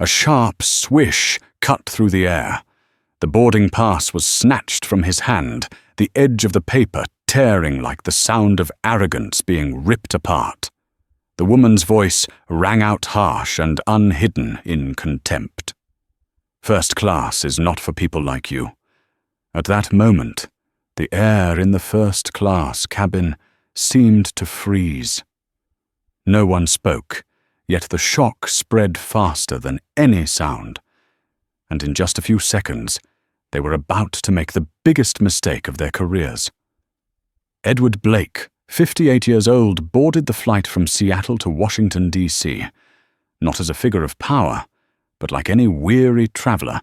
A sharp swish cut through the air. The boarding pass was snatched from his hand, the edge of the paper tearing like the sound of arrogance being ripped apart. The woman's voice rang out harsh and unhidden in contempt. "First class is not for people like you." At that moment, the air in the first class cabin seemed to freeze. No one spoke, yet the shock spread faster than any sound, and in just a few seconds, they were about to make the biggest mistake of their careers. Edward Blake, 58 years old, boarded the flight from Seattle to Washington, D.C., not as a figure of power, but like any weary traveler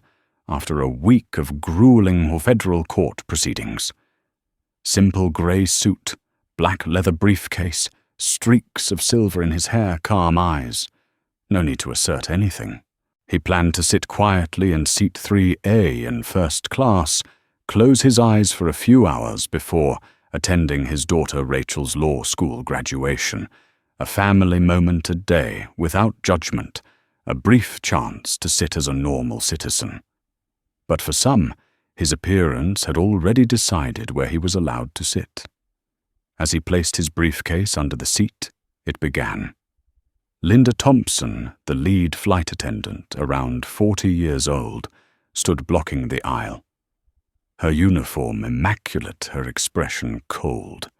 after a week of grueling federal court proceedings. Simple grey suit, black leather briefcase, streaks of silver in his hair, calm eyes. No need to assert anything. He planned to sit quietly in seat 3A in first class, close his eyes for a few hours before attending his daughter Rachel's law school graduation, a family moment a day, without judgment, a brief chance to sit as a normal citizen. But for some, his appearance had already decided where he was allowed to sit. As he placed his briefcase under the seat, it began. Linda Thompson, the lead flight attendant, around 40 years old, stood blocking the aisle. Her uniform immaculate, her expression cold.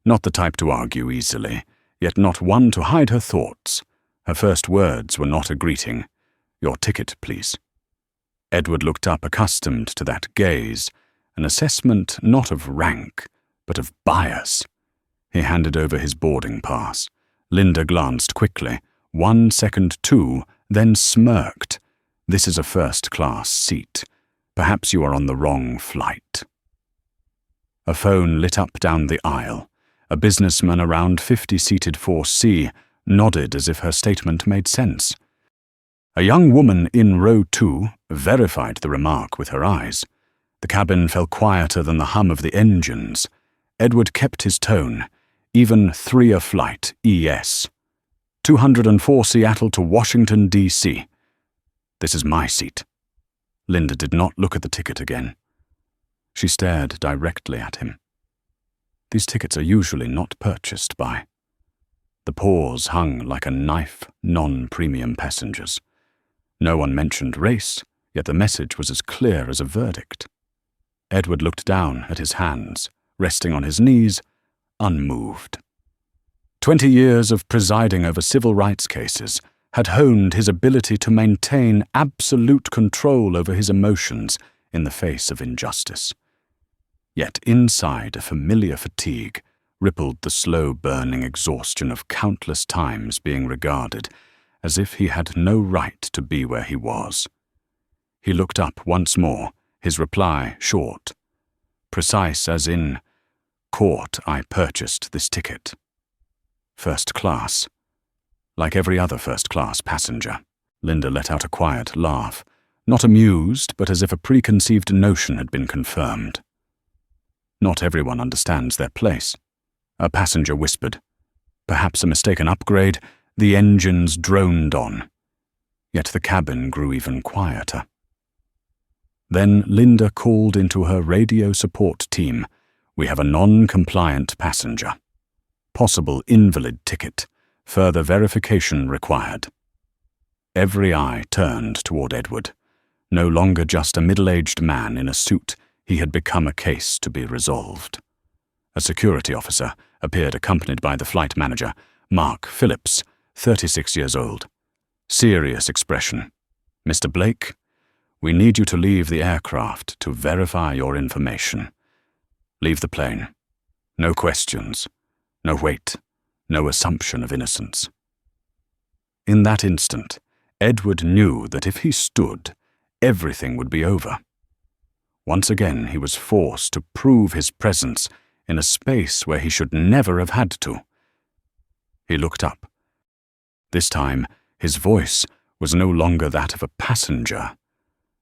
Not the type to argue easily, yet not one to hide her thoughts. Her first words were not a greeting. "Your ticket, please." Edward looked up, accustomed to that gaze, an assessment not of rank, but of bias. He handed over his boarding pass. Linda glanced quickly, 1 second too, then smirked. "This is a first-class seat. Perhaps you are on the wrong flight." A phone lit up down the aisle. A businessman around 50 seated 4C nodded as if her statement made sense. A young woman in row 2 verified the remark with her eyes. The cabin fell quieter than the hum of the engines. Edward kept his tone. Even 3 flight, ES. 204 Seattle to Washington, D.C. "This is my seat." Linda did not look at the ticket again. She stared directly at him. These tickets are usually not purchased by. The pause hung like a knife, non-premium passengers. No one mentioned race, yet the message was as clear as a verdict. Edward looked down at his hands, resting on his knees, unmoved. 20 years of presiding over civil rights cases had honed his ability to maintain absolute control over his emotions in the face of injustice. Yet inside a familiar fatigue rippled the slow-burning exhaustion of countless times being regarded as if he had no right to be where he was. He looked up once more, his reply short, precise as in, "Court, I purchased this ticket. First class." Like every other first-class passenger, Linda let out a quiet laugh, not amused, but as if a preconceived notion had been confirmed. "Not everyone understands their place," a passenger whispered. Perhaps a mistaken upgrade. The engines droned on. Yet the cabin grew even quieter. Then Linda called into her radio support team. "We have a non-compliant passenger. Possible invalid ticket. Further verification required." Every eye turned toward Edward. No longer just a middle-aged man in a suit, he had become a case to be resolved. A security officer appeared accompanied by the flight manager, Mark Phillips, 36 years old. Serious expression. "Mr. Blake, we need you to leave the aircraft to verify your information. Leave the plane. No questions. No wait. No assumption of innocence." In that instant, Edward knew that if he stood, everything would be over. Once again he was forced to prove his presence in a space where he should never have had to. He looked up. This time, his voice was no longer that of a passenger,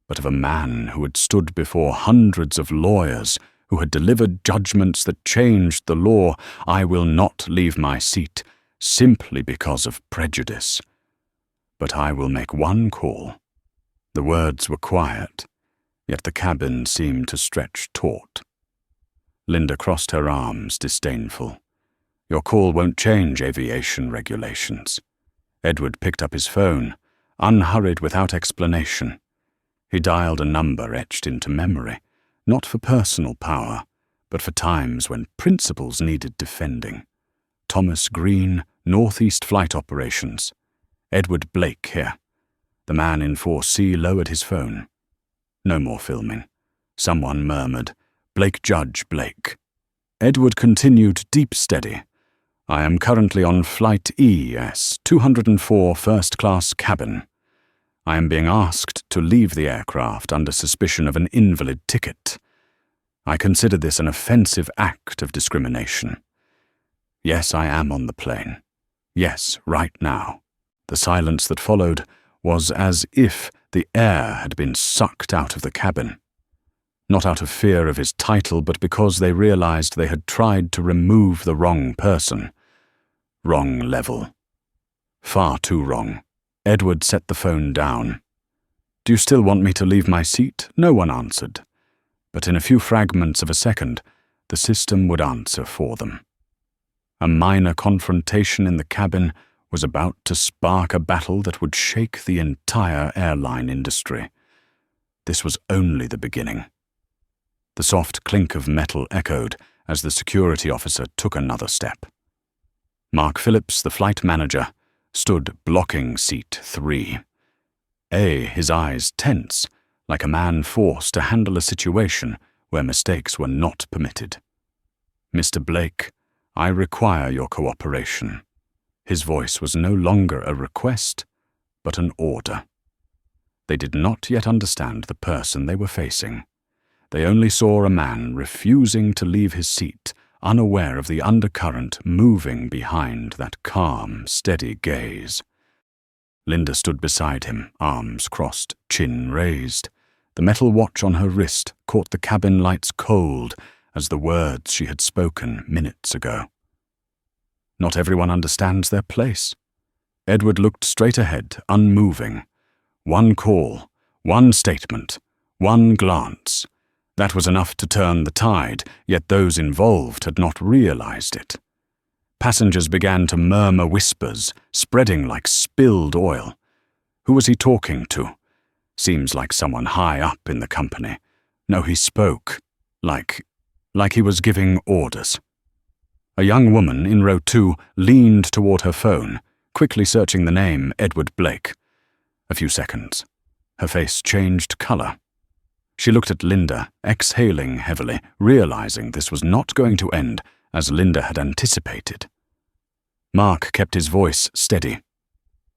but of a man who had stood before hundreds of lawyers, who had delivered judgments that changed the law. "I will not leave my seat simply because of prejudice." but I will make one call." The words were quiet, yet the cabin seemed to stretch taut. Linda crossed her arms, disdainful. "Your call won't change aviation regulations." Edward picked up his phone, unhurried without explanation. He dialed a number etched into memory, not for personal power, but for times when principles needed defending. Thomas Green, Northeast Flight Operations. Edward Blake here. The man in 4C lowered his phone. No more filming. Someone murmured, "Blake Judge Blake." Edward continued deep steady. "I am currently on Flight ES 204 first-class cabin. I am being asked to leave the aircraft under suspicion of an invalid ticket. I consider this an offensive act of discrimination. Yes, I am on the plane. Yes, right now." The silence that followed was as if the air had been sucked out of the cabin. Not out of fear of his title, but because they realized they had tried to remove the wrong person. Wrong level. Far too wrong. Edward set the phone down. "Do you still want me to leave my seat?" No one answered. But in a few fragments of a second, the system would answer for them. A minor confrontation in the cabin was about to spark a battle that would shake the entire airline industry. This was only the beginning. The soft clink of metal echoed as the security officer took another step. Mark Phillips, the flight manager, stood blocking seat 3. His eyes tense, like a man forced to handle a situation where mistakes were not permitted. "Mr. Blake, I require your cooperation." His voice was no longer a request, but an order. They did not yet understand the person they were facing. They only saw a man refusing to leave his seat, unaware of the undercurrent moving behind that calm, steady gaze. Linda stood beside him, arms crossed, chin raised. The metal watch on her wrist caught the cabin lights cold as the words she had spoken minutes ago. Not everyone understands their place. Edward looked straight ahead, unmoving. One call, one statement, one glance. That was enough to turn the tide, yet those involved had not realized it. Passengers began to murmur whispers, spreading like spilled oil. Who was he talking to? Seems like someone high up in the company. No, he spoke, like he was giving orders. A young woman in row 2 leaned toward her phone, quickly searching the name Edward Blake. A few seconds. Her face changed color. She looked at Linda, exhaling heavily, realizing this was not going to end as Linda had anticipated. Mark kept his voice steady.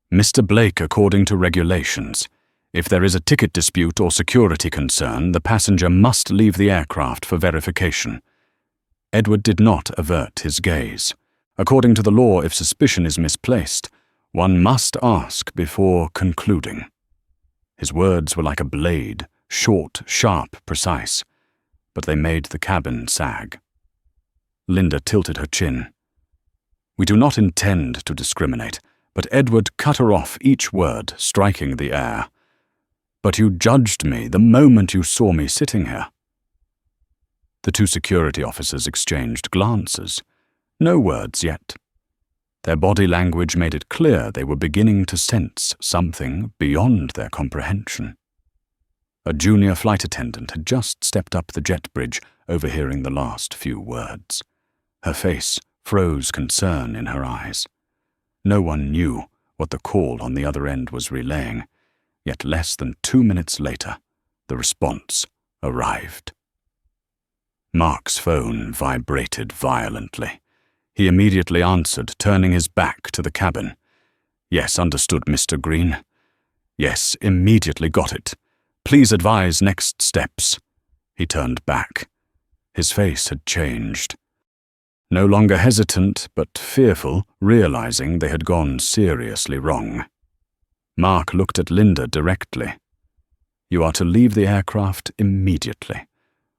"Mr. Blake, according to regulations, if there is a ticket dispute or security concern, the passenger must leave the aircraft for verification." Edward did not avert his gaze. According to the law, if suspicion is misplaced, one must ask before concluding. His words were like a blade, short, sharp, precise, but they made the cabin sag. Linda tilted her chin. "We do not intend to discriminate," but Edward cut her off, each word striking the air. "But you judged me the moment you saw me sitting here." The two security officers exchanged glances. No words yet. Their body language made it clear they were beginning to sense something beyond their comprehension. A junior flight attendant had just stepped up the jet bridge, overhearing the last few words. Her face froze concern in her eyes. No one knew what the call on the other end was relaying, yet less than 2 minutes later, the response arrived. Mark's phone vibrated violently. He immediately answered, turning his back to the cabin. "Yes, understood, Mr. Green. Yes, immediately got it. Please advise next steps." He turned back. His face had changed. No longer hesitant, but fearful, realizing they had gone seriously wrong. Mark looked at Linda directly. "You are to leave the aircraft immediately.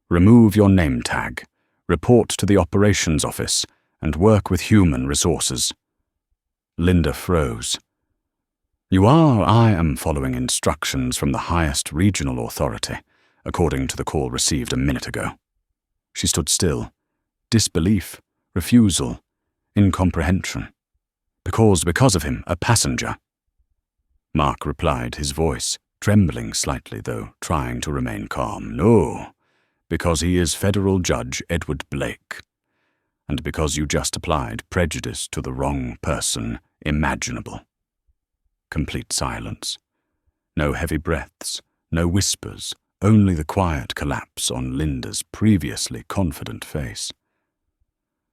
Remove your name tag, report to the operations office, and work with human resources." Linda froze. I am following instructions from the highest regional authority, according to the call received a minute ago. She stood still. Disbelief, refusal, incomprehension. Because of him, a passenger. Mark replied, his voice trembling slightly, though trying to remain calm. No, because he is Federal Judge Edward Blake. And because you just applied prejudice to the wrong person imaginable. Complete silence. No heavy breaths, no whispers, only the quiet collapse on Linda's previously confident face.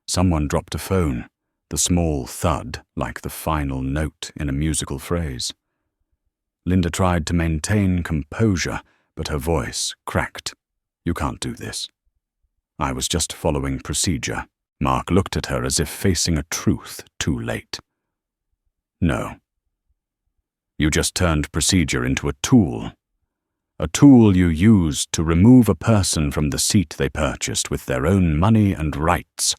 Someone dropped a phone, the small thud like the final note in a musical phrase. Linda tried to maintain composure, but her voice cracked. You can't do this. I was just following procedure. Mark looked at her as if facing a truth too late. No. You just turned procedure into a tool. A tool you used to remove a person from the seat they purchased with their own money and rights.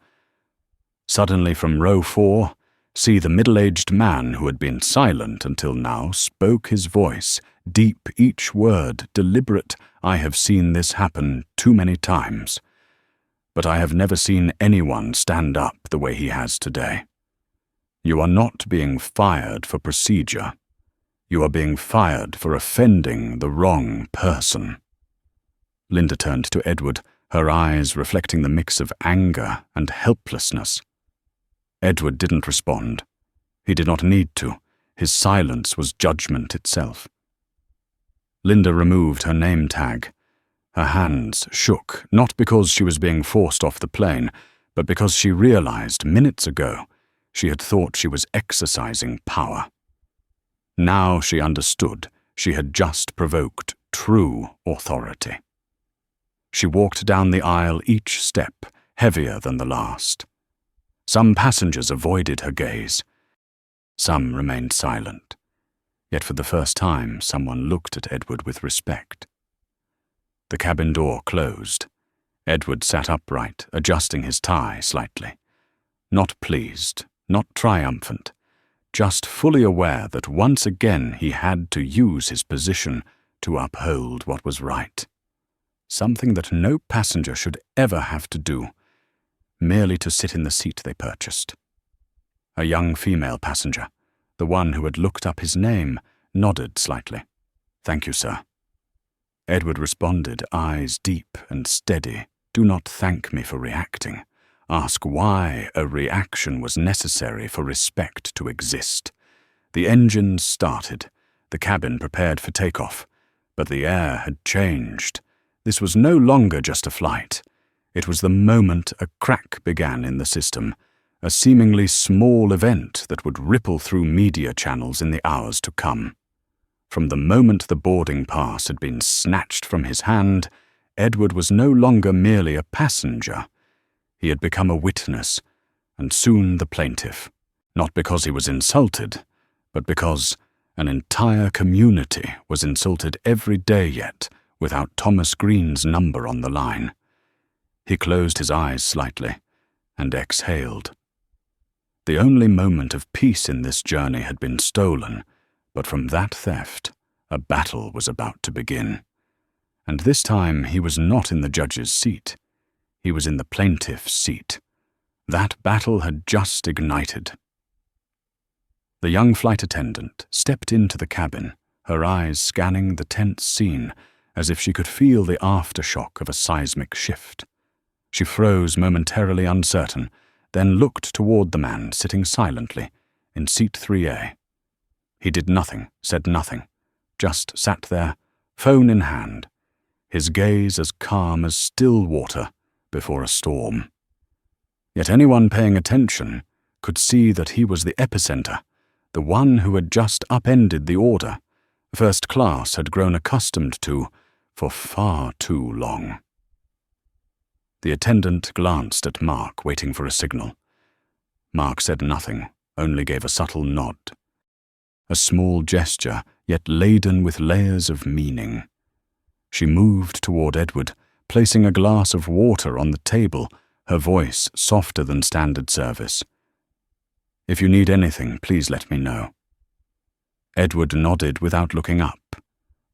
Suddenly from row 4, see the middle-aged man who had been silent until now spoke his voice, deep each word, deliberate. I have seen this happen too many times. But I have never seen anyone stand up the way he has today. You are not being fired for procedure. You are being fired for offending the wrong person. Linda turned to Edward, her eyes reflecting the mix of anger and helplessness. Edward didn't respond. He did not need to. His silence was judgment itself. Linda removed her name tag. Her hands shook, not because she was being forced off the plane, but because she realized minutes ago she had thought she was exercising power. Now she understood she had just provoked true authority. She walked down the aisle, each step heavier than the last. Some passengers avoided her gaze. Some remained silent. Yet for the first time, someone looked at Edward with respect. The cabin door closed. Edward sat upright, adjusting his tie slightly. Not pleased, not triumphant, just fully aware that once again he had to use his position to uphold what was right. Something that no passenger should ever have to do, merely to sit in the seat they purchased. A young female passenger, the one who had looked up his name, nodded slightly. Thank you, sir. Edward responded, eyes deep and steady. Do not thank me for reacting. Ask why a reaction was necessary for respect to exist. The engines started, the cabin prepared for takeoff, but the air had changed. This was no longer just a flight. It was the moment a crack began in the system, a seemingly small event that would ripple through media channels in the hours to come. From the moment the boarding pass had been snatched from his hand, Edward was no longer merely a passenger. He had become a witness, and soon the plaintiff, not because he was insulted, but because an entire community was insulted every day yet without Thomas Green's number on the line. He closed his eyes slightly and exhaled. The only moment of peace in this journey had been stolen, but from that theft, a battle was about to begin. And this time he was not in the judge's seat. He was in the plaintiff's seat. That battle had just ignited. The young flight attendant stepped into the cabin, her eyes scanning the tense scene as if she could feel the aftershock of a seismic shift. She froze momentarily uncertain, then looked toward the man sitting silently in seat 3A. He did nothing, said nothing, just sat there, phone in hand, his gaze as calm as still water before a storm. Yet anyone paying attention could see that he was the epicenter, the one who had just upended the order first class had grown accustomed to for far too long. The attendant glanced at Mark, waiting for a signal. Mark said nothing, only gave a subtle nod. A small gesture, yet laden with layers of meaning. She moved toward Edward, placing a glass of water on the table, her voice softer than standard service. If you need anything, please let me know. Edward nodded without looking up.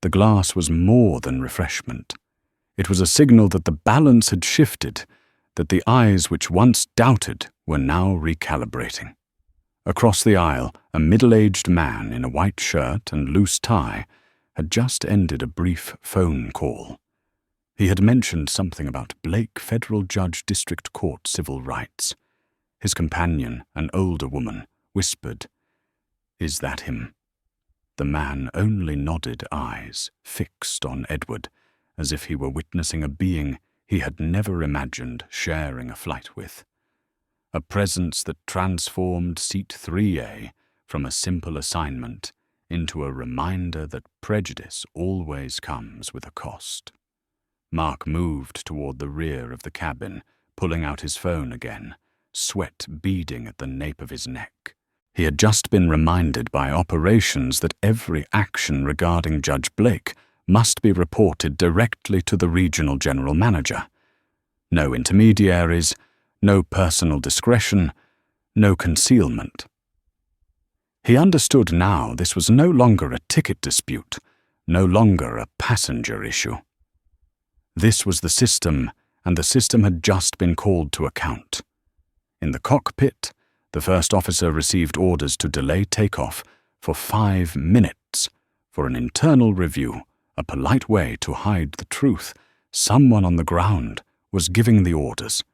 The glass was more than refreshment. It was a signal that the balance had shifted, that the eyes which once doubted were now recalibrating. Across the aisle, a middle-aged man in a white shirt and loose tie had just ended a brief phone call. He had mentioned something about Blake Federal Judge District Court Civil Rights. His companion, an older woman, whispered, "Is that him?" The man only nodded, eyes fixed on Edward, as if he were witnessing a being he had never imagined sharing a flight with. A presence that transformed Seat 3A from a simple assignment into a reminder that prejudice always comes with a cost. Mark moved toward the rear of the cabin, pulling out his phone again, sweat beading at the nape of his neck. He had just been reminded by operations that every action regarding Judge Blake must be reported directly to the regional general manager. No intermediaries, no personal discretion, no concealment. He understood now this was no longer a ticket dispute, no longer a passenger issue. This was the system, and the system had just been called to account. In the cockpit, the first officer received orders to delay takeoff for 5 minutes. For an internal review, a polite way to hide the truth, someone on the ground was giving the orders,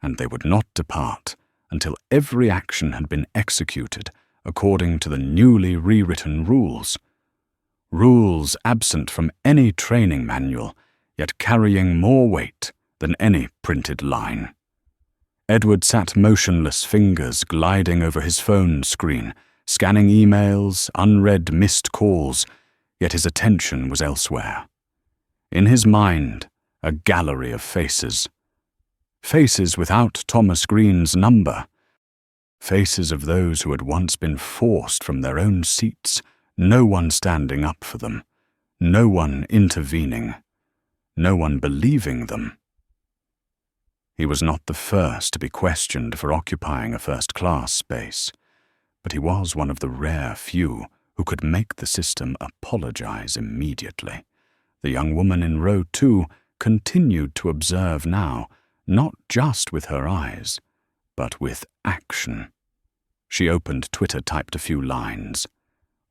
and they would not depart until every action had been executed according to the newly rewritten rules. Rules absent from any training manual, yet carrying more weight than any printed line. Edward sat motionless, fingers gliding over his phone screen, scanning emails, unread missed calls, yet his attention was elsewhere. In his mind, a gallery of faces. Faces without Thomas Green's number. Faces of those who had once been forced from their own seats, no one standing up for them, no one intervening, no one believing them. He was not the first to be questioned for occupying a first-class space, but he was one of the rare few who could make the system apologize immediately. The young woman in row 2 continued to observe now, not just with her eyes, but with action. She opened Twitter, typed a few lines.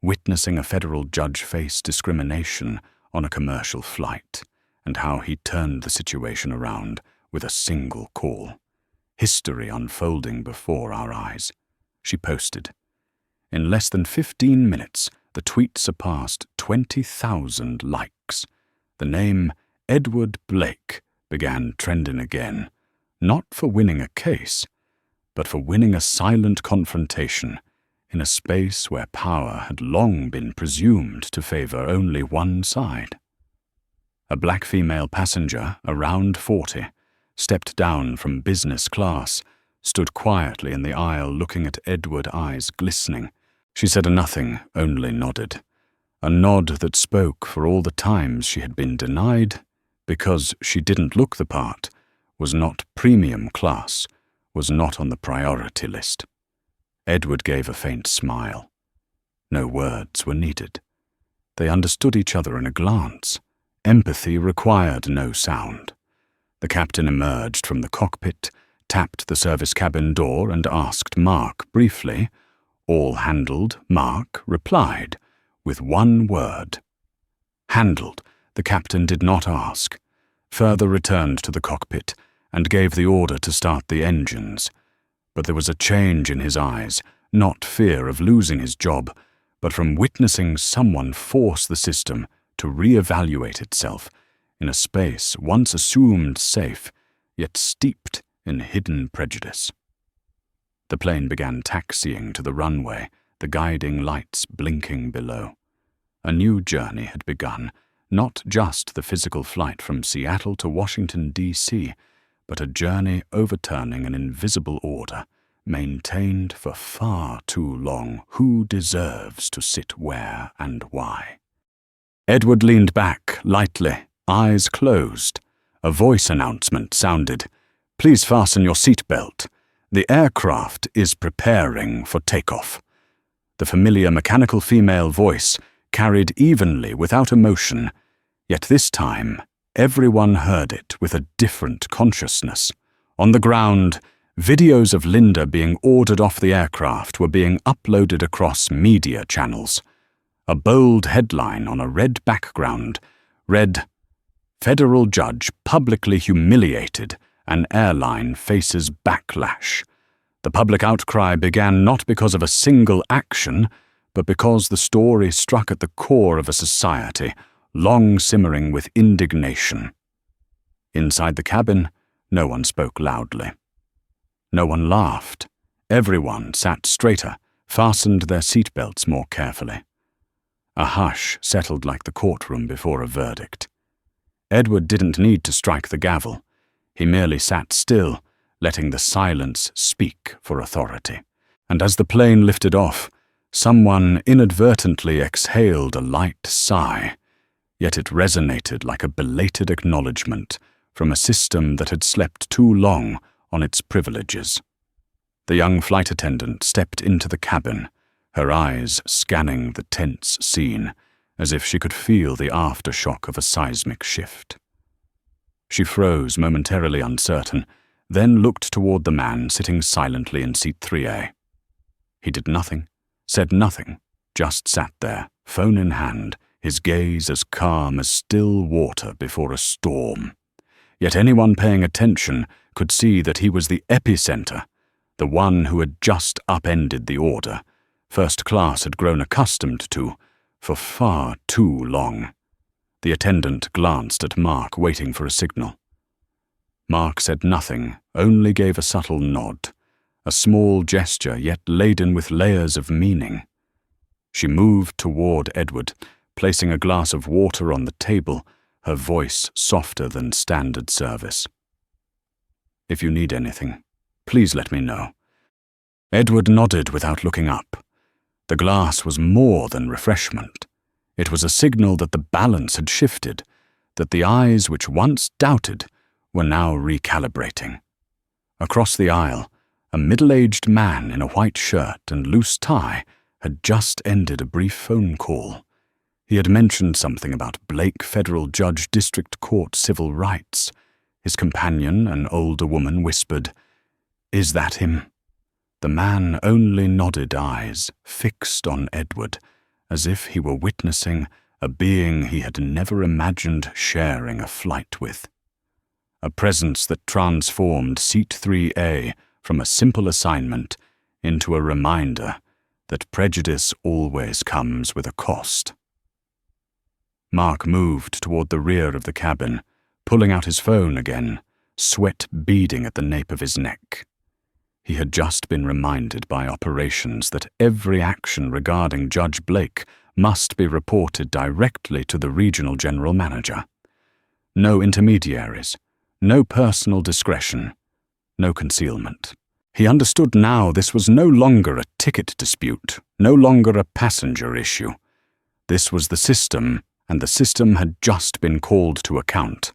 Witnessing a federal judge face discrimination on a commercial flight, and how he turned the situation around with a single call. History unfolding before our eyes. She posted. In less than 15 minutes, the tweet surpassed 20,000 likes. The name Edward Blake began trending again, not for winning a case, but for winning a silent confrontation in a space where power had long been presumed to favor only one side. A black female passenger, around 40, stepped down from business class, stood quietly in the aisle looking at Edward, eyes glistening. She said nothing, only nodded. A nod that spoke for all the times she had been denied because she didn't look the part, was not premium class, was not on the priority list. Edward gave a faint smile. No words were needed. They understood each other in a glance. Empathy required no sound. The captain emerged from the cockpit, tapped the service cabin door and asked Mark briefly. All handled, Mark replied, with one word. Handled, the captain did not ask. Further returned to the cockpit and gave the order to start the engines. But there was a change in his eyes, not fear of losing his job, but from witnessing someone force the system to re-evaluate itself in a space once assumed safe, yet steeped in hidden prejudice. The plane began taxiing to the runway, the guiding lights blinking below. A new journey had begun, not just the physical flight from Seattle to Washington, D.C., but a journey overturning an invisible order, maintained for far too long. Who deserves to sit where and why? Edward leaned back, lightly, eyes closed. A voice announcement sounded. Please fasten your seatbelt. The aircraft is preparing for takeoff. The familiar mechanical female voice carried evenly without emotion, yet this time everyone heard it with a different consciousness. On the ground, videos of Linda being ordered off the aircraft were being uploaded across media channels. A bold headline on a red background read, "Federal Judge Publicly Humiliated, an Airline Faces Backlash." The public outcry began not because of a single action, but because the story struck at the core of a society, long simmering with indignation. Inside the cabin, no one spoke loudly. No one laughed. Everyone sat straighter, fastened their seatbelts more carefully. A hush settled like the courtroom before a verdict. Edward didn't need to strike the gavel. He merely sat still, letting the silence speak for authority. And as the plane lifted off, someone inadvertently exhaled a light sigh, yet it resonated like a belated acknowledgement from a system that had slept too long on its privileges. The young flight attendant stepped into the cabin, her eyes scanning the tense scene, as if she could feel the aftershock of a seismic shift. She froze, momentarily uncertain, then looked toward the man sitting silently in seat 3A. He did nothing, said nothing, just sat there, phone in hand, his gaze as calm as still water before a storm. Yet anyone paying attention could see that he was the epicenter, the one who had just upended the order, first class had grown accustomed to, for far too long. The attendant glanced at Mark, waiting for a signal. Mark said nothing, only gave a subtle nod, a small gesture yet laden with layers of meaning. She moved toward Edward, placing a glass of water on the table, her voice softer than standard service. "If you need anything, please let me know." Edward nodded without looking up. The glass was more than refreshment. It was a signal that the balance had shifted, that the eyes which once doubted were now recalibrating. Across the aisle, a middle-aged man in a white shirt and loose tie had just ended a brief phone call. He had mentioned something about Blake Federal Judge District Court Civil Rights. His companion, an older woman, whispered, "Is that him?" The man only nodded, eyes fixed on Edward, as if he were witnessing a being he had never imagined sharing a flight with. A presence that transformed Seat 3A from a simple assignment into a reminder that prejudice always comes with a cost. Mark moved toward the rear of the cabin, pulling out his phone again, sweat beading at the nape of his neck. He had just been reminded by operations that every action regarding Judge Blake must be reported directly to the regional general manager. No intermediaries, no personal discretion, no concealment. He understood now this was no longer a ticket dispute, no longer a passenger issue. This was the system, and the system had just been called to account.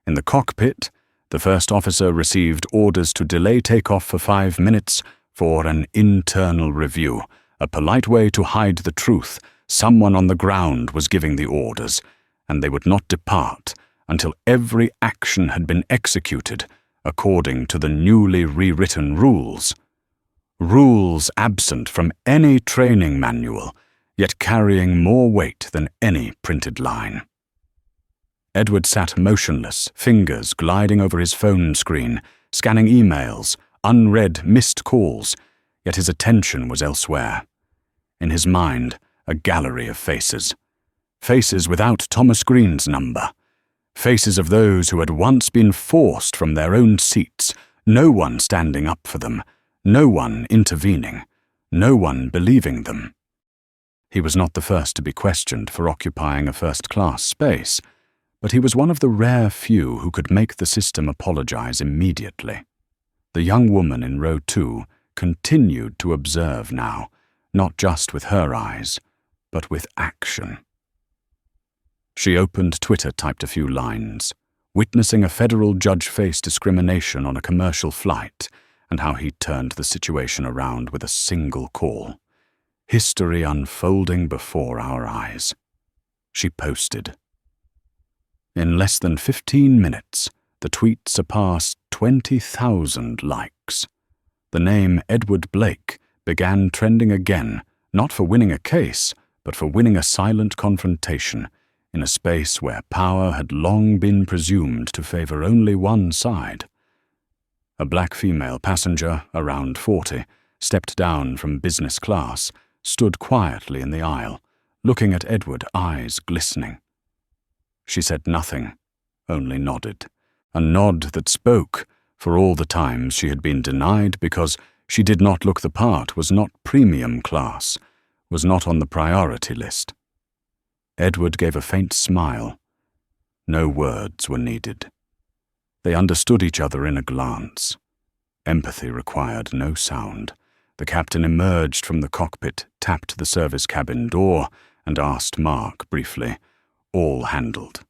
In the cockpit, the first officer received orders to delay takeoff for 5 minutes for an internal review, a polite way to hide the truth. Someone on the ground was giving the orders, and they would not depart until every action had been executed according to the newly rewritten rules. Rules absent from any training manual, yet carrying more weight than any printed line. Edward sat motionless, fingers gliding over his phone screen, scanning emails, unread missed calls, yet his attention was elsewhere. In his mind, a gallery of faces. Faces without Thomas Green's number. Faces of those who had once been forced from their own seats, no one standing up for them, no one intervening, no one believing them. He was not the first to be questioned for occupying a first-class space, but he was one of the rare few who could make the system apologize immediately. The young woman in row 2 continued to observe now, not just with her eyes, but with action. She opened Twitter, typed a few lines, witnessing a federal judge face discrimination on a commercial flight, and how he turned the situation around with a single call. history unfolding before our eyes. She posted. In less than 15 minutes, the tweet surpassed 20,000 likes. The name Edward Blake began trending again, not for winning a case, but for winning a silent confrontation in a space where power had long been presumed to favor only one side. A black female passenger, around 40, stepped down from business class, stood quietly in the aisle, looking at Edward, eyes glistening. She said nothing, only nodded, a nod that spoke for all the times she had been denied because she did not look the part, was not premium class, was not on the priority list. Edward gave a faint smile. No words were needed. They understood each other in a glance. Empathy required no sound. The captain emerged from the cockpit, tapped the service cabin door, and asked Mark briefly, "All handled?"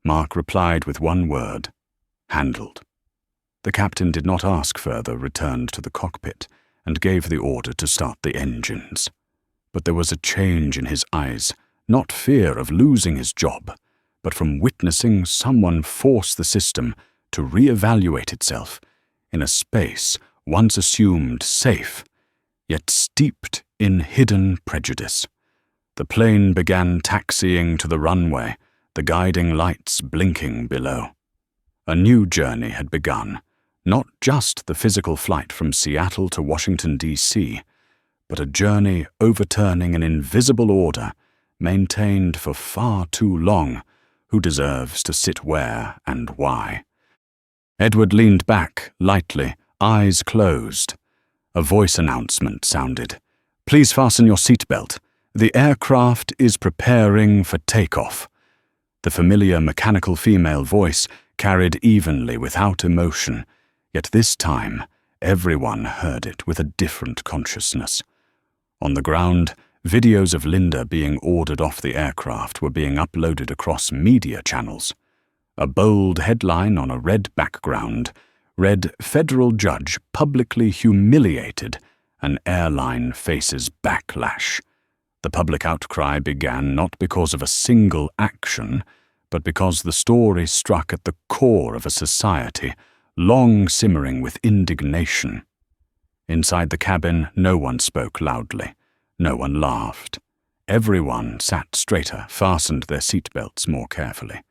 Mark replied with one word, "Handled." The captain did not ask further, returned to the cockpit, and gave the order to start the engines. But there was a change in his eyes, not fear of losing his job, but from witnessing someone force the system to reevaluate itself in a space once assumed safe, yet steeped in hidden prejudice. The plane began taxiing to the runway, the guiding lights blinking below. A new journey had begun, not just the physical flight from Seattle to Washington, D.C., but a journey overturning an invisible order maintained for far too long. Who deserves to sit where and why? Edward leaned back, lightly, eyes closed. A voice announcement sounded. "Please fasten your seatbelt. The aircraft is preparing for takeoff." The familiar mechanical female voice carried evenly without emotion, yet this time everyone heard it with a different consciousness. On the ground, videos of Linda being ordered off the aircraft were being uploaded across media channels. A bold headline on a red background read, "Federal Judge Publicly Humiliated. An Airline Faces Backlash." The public outcry began not because of a single action, but because the story struck at the core of a society, long simmering with indignation. Inside the cabin, no one spoke loudly. No one laughed. Everyone sat straighter, fastened their seatbelts more carefully.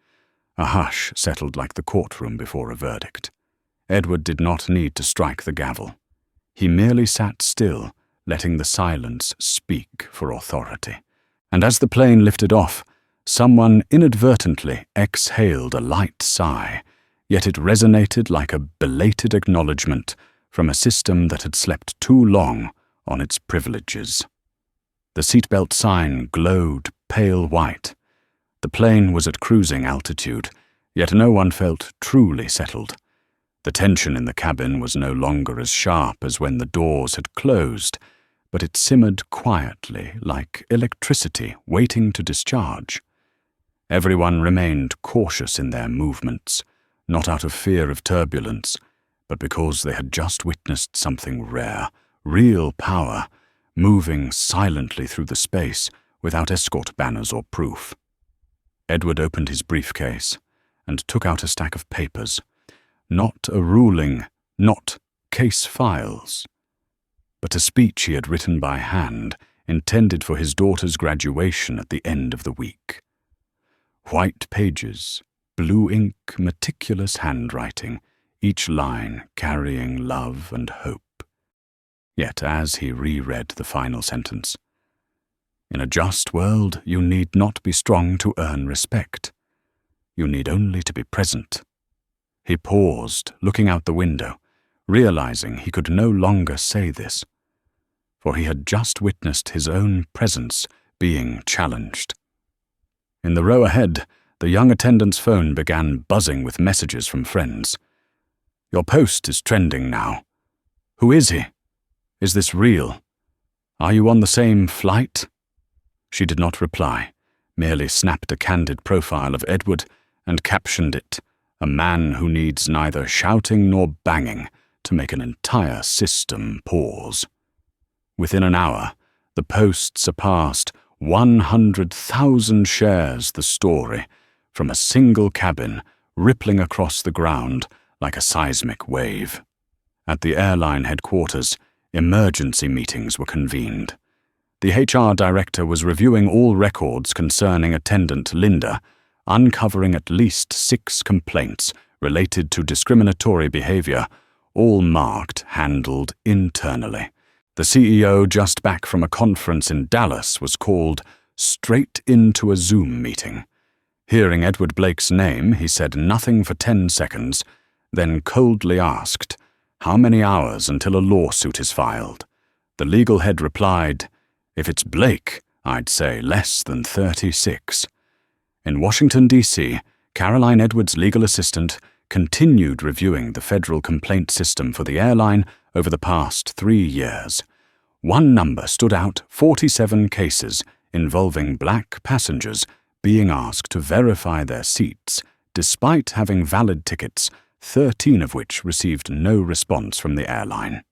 A hush settled like the courtroom before a verdict. Edward did not need to strike the gavel. He merely sat still, letting the silence speak for authority. And as the plane lifted off, someone inadvertently exhaled a light sigh, yet it resonated like a belated acknowledgement from a system that had slept too long on its privileges. The seatbelt sign glowed pale white. The plane was at cruising altitude, yet no one felt truly settled. The tension in the cabin was no longer as sharp as when the doors had closed, but it simmered quietly like electricity waiting to discharge. Everyone remained cautious in their movements, not out of fear of turbulence, but because they had just witnessed something rare, real power, moving silently through the space without escort banners or proof. Edward opened his briefcase and took out a stack of papers. Not a ruling, not case files, but a speech he had written by hand, intended for his daughter's graduation at the end of the week. White pages, blue ink, meticulous handwriting, each line carrying love and hope. Yet as he reread the final sentence, "In a just world, you need not be strong to earn respect. You need only to be present." He paused, looking out the window, realizing he could no longer say this, for he had just witnessed his own presence being challenged. In the row ahead, the young attendant's phone began buzzing with messages from friends. "Your post is trending now. Who is he? Is this real? Are you on the same flight?" She did not reply, merely snapped a candid profile of Edward and captioned it, "A man who needs neither shouting nor banging to make an entire system pause." Within an hour, The Post surpassed 100,000 shares the story, from a single cabin rippling across the ground like a seismic wave. At the airline headquarters, emergency meetings were convened. The HR director was reviewing all records concerning attendant Linda, uncovering at least 6 complaints related to discriminatory behavior, all marked handled internally. The CEO, just back from a conference in Dallas, was called straight into a Zoom meeting. Hearing Edward Blake's name, he said nothing for 10 seconds, then coldly asked, "How many hours until a lawsuit is filed?" The legal head replied, "If it's Blake, I'd say less than 36. In Washington, D.C., Caroline Edwards' legal assistant continued reviewing the federal complaint system for the airline over the past 3 years. One number stood out: 47 cases involving black passengers being asked to verify their seats, despite having valid tickets, 13 of which received no response from the airline.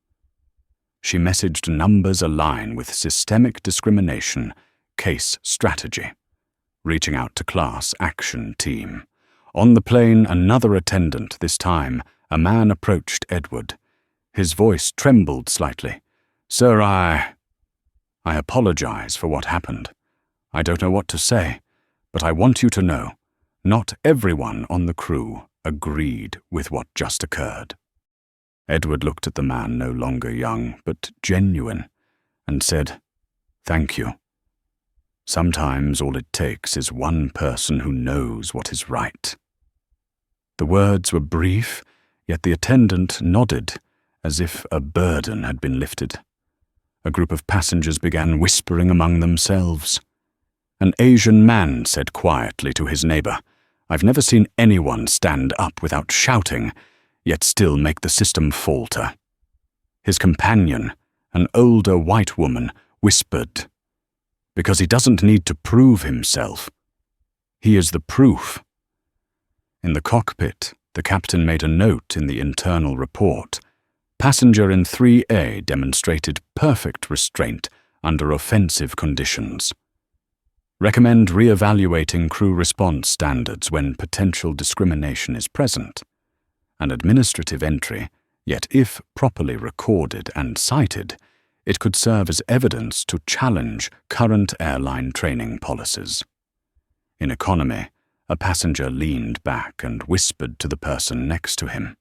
She messaged numbers align with systemic discrimination, case strategy. Reaching out to class action team. On the plane, another attendant, this time, a man approached Edward. His voice trembled slightly. "Sir, I apologize for what happened. I don't know what to say, but I want you to know, not everyone on the crew agreed with what just occurred." Edward looked at the man, no longer young, but genuine, and said, "Thank you. Sometimes all it takes is one person who knows what is right." The words were brief, yet the attendant nodded, as if a burden had been lifted. A group of passengers began whispering among themselves. An Asian man said quietly to his neighbor, "I've never seen anyone stand up without shouting, yet still make the system falter." His companion, an older white woman, whispered, "Because he doesn't need to prove himself. He is the proof." In the cockpit, the captain made a note in the internal report. Passenger in 3A demonstrated perfect restraint under offensive conditions. Recommend re-evaluating crew response standards when potential discrimination is present. An administrative entry, yet if properly recorded and cited, it could serve as evidence to challenge current airline training policies. In economy, a passenger leaned back and whispered to the person next to him,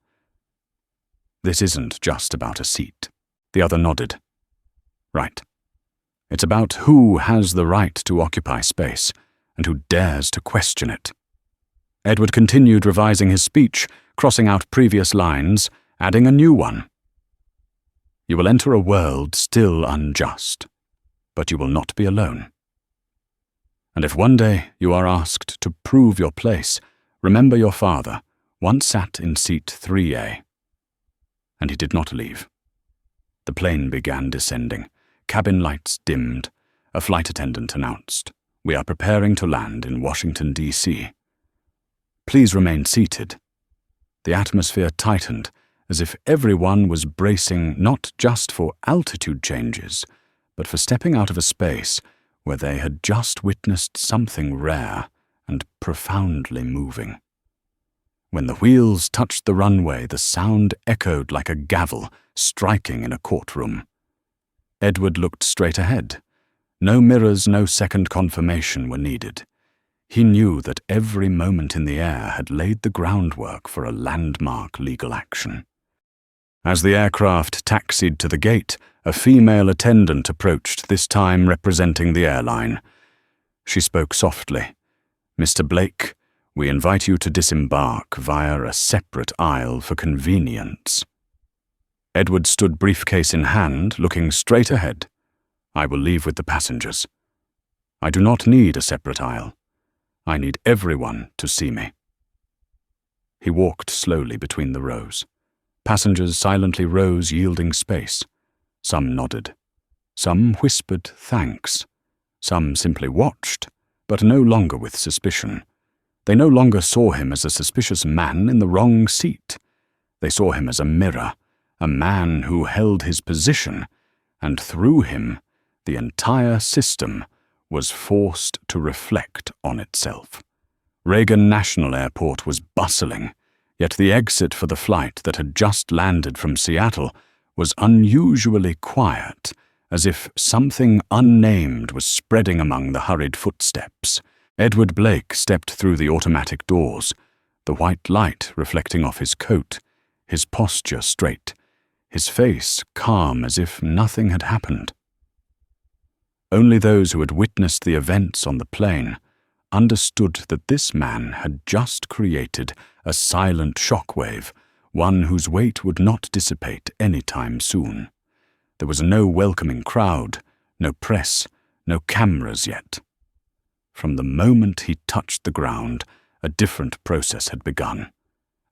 "This isn't just about a seat." The other nodded. "Right. It's about who has the right to occupy space and who dares to question it." Edward continued revising his speech, crossing out previous lines, adding a new one. "You will enter a world still unjust, but you will not be alone. And if one day you are asked to prove your place, remember your father once sat in seat 3A. And he did not leave." The plane began descending. Cabin lights dimmed. A flight attendant announced, "We are preparing to land in Washington, D.C. Please remain seated." The atmosphere tightened, as if everyone was bracing not just for altitude changes, but for stepping out of a space where they had just witnessed something rare and profoundly moving. When the wheels touched the runway, the sound echoed like a gavel striking in a courtroom. Edward looked straight ahead. No mirrors, no second confirmation were needed. He knew that every moment in the air had laid the groundwork for a landmark legal action. As the aircraft taxied to the gate, a female attendant approached, this time representing the airline. She spoke softly. "Mr. Blake, we invite you to disembark via a separate aisle for convenience." Edward stood briefcase in hand, looking straight ahead. "I will leave with the passengers. I do not need a separate aisle. I need everyone to see me." He walked slowly between the rows. Passengers silently rose, yielding space. Some nodded. Some whispered thanks. Some simply watched, but no longer with suspicion. They no longer saw him as a suspicious man in the wrong seat. They saw him as a mirror, a man who held his position, and through him, The entire system was forced to reflect on itself. Reagan National Airport was bustling, yet the exit for the flight that had just landed from Seattle was unusually quiet, as if something unnamed was spreading among the hurried footsteps. Edward Blake stepped through the automatic doors, the white light reflecting off his coat, his posture straight, his face calm as if nothing had happened. Only those who had witnessed the events on the plane understood that this man had just created a silent shockwave, one whose weight would not dissipate any time soon. There was no welcoming crowd, no press, no cameras yet. From the moment he touched the ground, a different process had begun.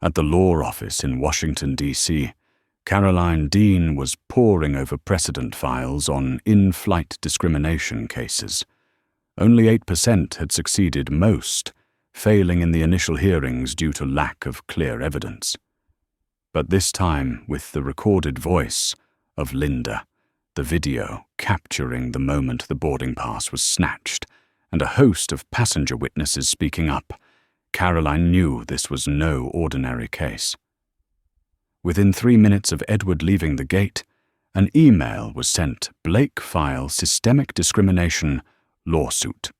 At the law office in Washington, D.C., Caroline Dean was poring over precedent files on in-flight discrimination cases. Only 8% had succeeded, most failing in the initial hearings due to lack of clear evidence. But this time with the recorded voice of Linda, the video capturing the moment the boarding pass was snatched, and a host of passenger witnesses speaking up, Caroline knew this was no ordinary case. Within 3 minutes of Edward leaving the gate, an email was sent: Blake file systemic discrimination lawsuit.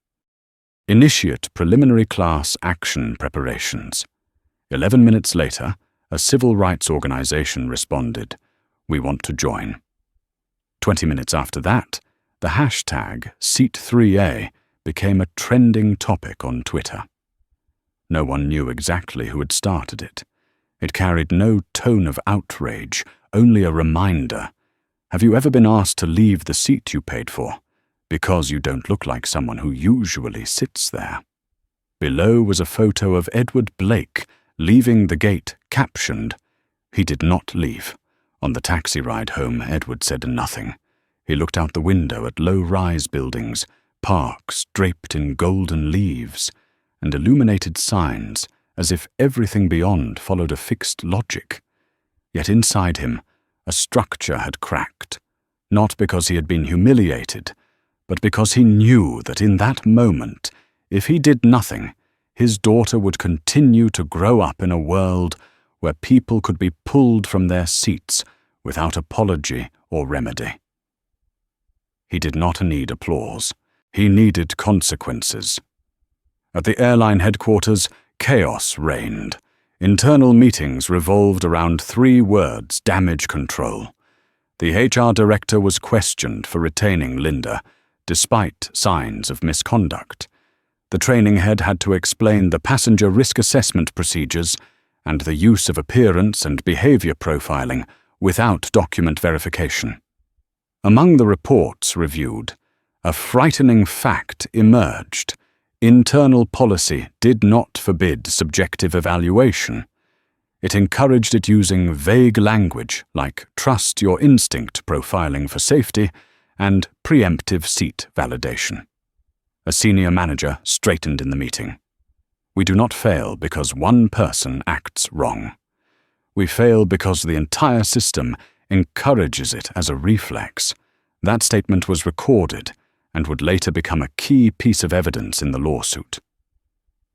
Initiate preliminary class action preparations. 11 minutes later, a civil rights organization responded, "We want to join." 20 minutes after that, the hashtag Seat3A became a trending topic on Twitter. No one knew exactly who had started it. It carried no tone of outrage, only a reminder. Have you ever been asked to leave the seat you paid for because you don't look like someone who usually sits there? Below was a photo of Edward Blake leaving the gate, captioned, "He did not leave." On the taxi ride home, Edward said nothing. He looked out the window at low-rise buildings, parks draped in golden leaves, and illuminated signs, as if everything beyond followed a fixed logic. Yet inside him, a structure had cracked, not because he had been humiliated, but because he knew that in that moment, if he did nothing, his daughter would continue to grow up in a world where people could be pulled from their seats without apology or remedy. He did not need applause. He needed consequences. At the airline headquarters, chaos reigned. Internal meetings revolved around 3 words: damage control. The HR director was questioned for retaining Linda, despite signs of misconduct. The training head had to explain the passenger risk assessment procedures and the use of appearance and behavior profiling without document verification. Among the reports reviewed, a frightening fact emerged. Internal policy did not forbid subjective evaluation. It encouraged it using vague language like trust your instinct profiling for safety and preemptive seat validation. A senior manager straightened in the meeting. "We do not fail because one person acts wrong. We fail because the entire system encourages it as a reflex." That statement was recorded and would later become a key piece of evidence in the lawsuit.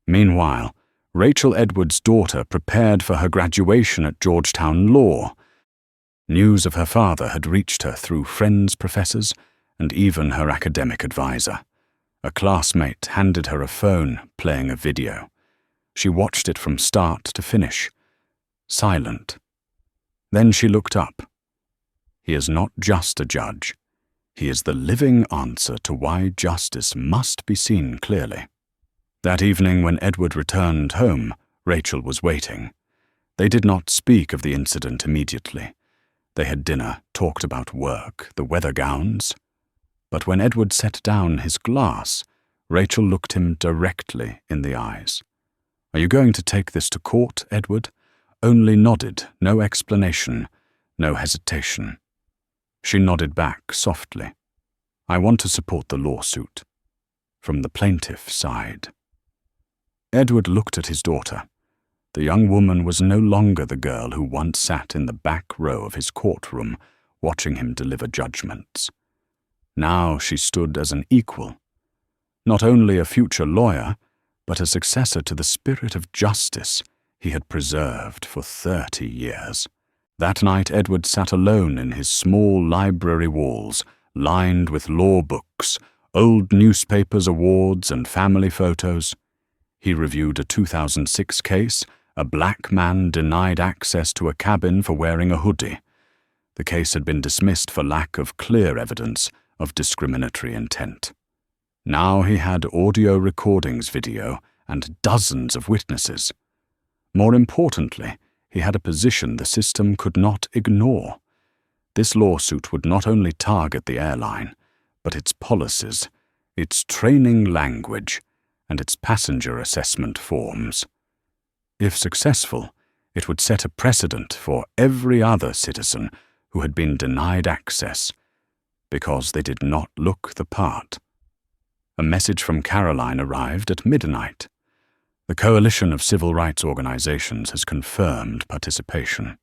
Meanwhile, Rachel Edwards' daughter prepared for her graduation at Georgetown Law. News of her father had reached her through friends, professors, and even her academic advisor. A classmate handed her a phone playing a video. She watched it from start to finish, silent. Then she looked up. He is not just a judge. He is the living answer to why justice must be seen clearly. That evening when Edward returned home, Rachel was waiting. They did not speak of the incident immediately. They had dinner, talked about work, the weather gowns. But when Edward set down his glass, Rachel looked him directly in the eyes. "Are you going to take this to court, Edward?" Only nodded, no explanation, no hesitation. She nodded back softly. "I want to support the lawsuit." From the plaintiff's side. Edward looked at his daughter. The young woman was no longer the girl who once sat in the back row of his courtroom, watching him deliver judgments. Now she stood as an equal, not only a future lawyer, but a successor to the spirit of justice he had preserved for 30 years. That night Edward sat alone in his small library walls, lined with law books, old newspapers, awards, and family photos. He reviewed a 2006 case. A black man denied access to a cabin for wearing a hoodie. The case had been dismissed for lack of clear evidence of discriminatory intent. Now he had audio recordings, video, and dozens of witnesses. More importantly, he had a position the system could not ignore. This lawsuit would not only target the airline, but its policies, its training language, and its passenger assessment forms. If successful, it would set a precedent for every other citizen who had been denied access because they did not look the part. A message from Caroline arrived at midnight. The coalition of civil rights organizations has confirmed participation.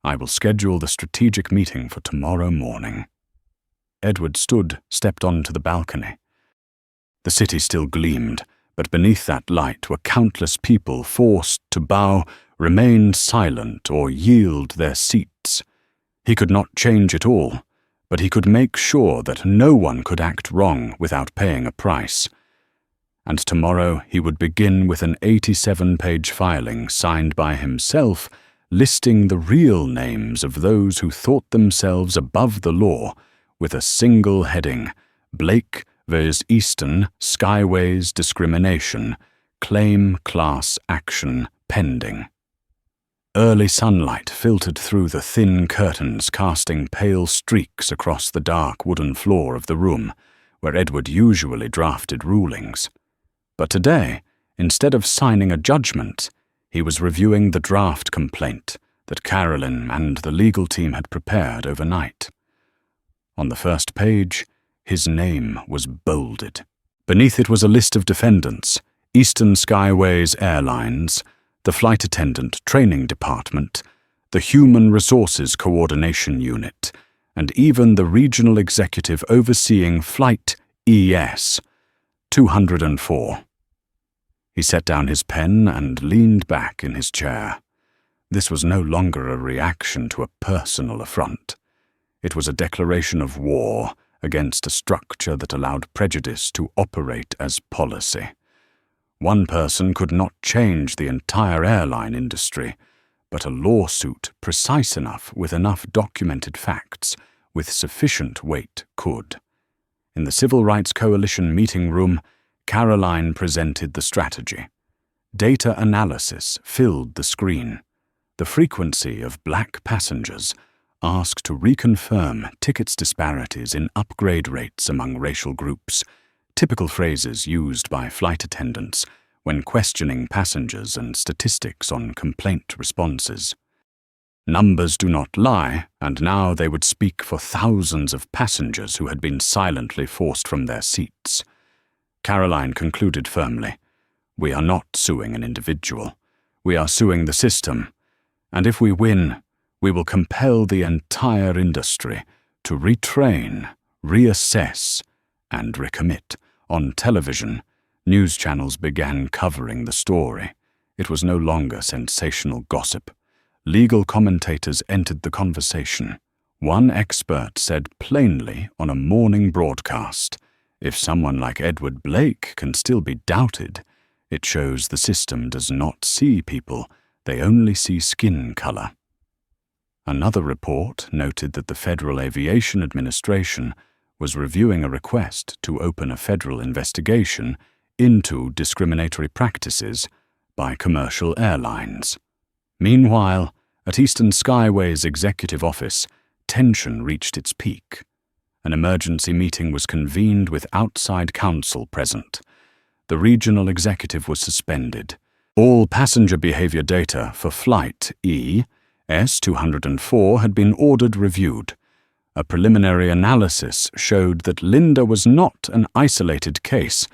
I will schedule the strategic meeting for tomorrow morning. Edward stepped onto the balcony. The city still gleamed, but beneath that light were countless people forced to bow, remain silent, or yield their seats. He could not change it all, but he could make sure that no one could act wrong without paying a price. And tomorrow he would begin with an 87-page filing signed by himself, listing the real names of those who thought themselves above the law, with a single heading: Blake vs. Easton Skyways Discrimination, Claim Class Action Pending. Early sunlight filtered through the thin curtains, casting pale streaks across the dark wooden floor of the room, where Edward usually drafted rulings. But today, instead of signing a judgment, he was reviewing the draft complaint that Caroline and the legal team had prepared overnight. On the first page, his name was bolded. Beneath it was a list of defendants: Eastern Skyways Airlines, the Flight Attendant Training Department, the Human Resources Coordination Unit, and even the regional executive overseeing Flight ES 204. He set down his pen and leaned back in his chair. This was no longer a reaction to a personal affront. It was a declaration of war against a structure that allowed prejudice to operate as policy. One person could not change the entire airline industry, but a lawsuit precise enough, with enough documented facts, with sufficient weight, could. In the Civil Rights Coalition meeting room, Caroline presented the strategy. Data analysis filled the screen. The frequency of black passengers asked to reconfirm tickets disparities in upgrade rates among racial groups, typical phrases used by flight attendants when questioning passengers, and statistics on complaint responses. Numbers do not lie, and now they would speak for thousands of passengers who had been silently forced from their seats. Caroline concluded firmly, "We are not suing an individual. We are suing the system. And if we win, we will compel the entire industry to retrain, reassess, and recommit." On television, news channels began covering the story. It was no longer sensational gossip. Legal commentators entered the conversation. One expert said plainly on a morning broadcast, "If someone like Edward Blake can still be doubted, it shows the system does not see people, they only see skin color." Another report noted that the Federal Aviation Administration was reviewing a request to open a federal investigation into discriminatory practices by commercial airlines. Meanwhile, at Eastern Skyways' executive office, tension reached its peak. An emergency meeting was convened with outside counsel present. The regional executive was suspended. All passenger behavior data for Flight ES 204 had been ordered reviewed. A preliminary analysis showed that Linda was not an isolated case,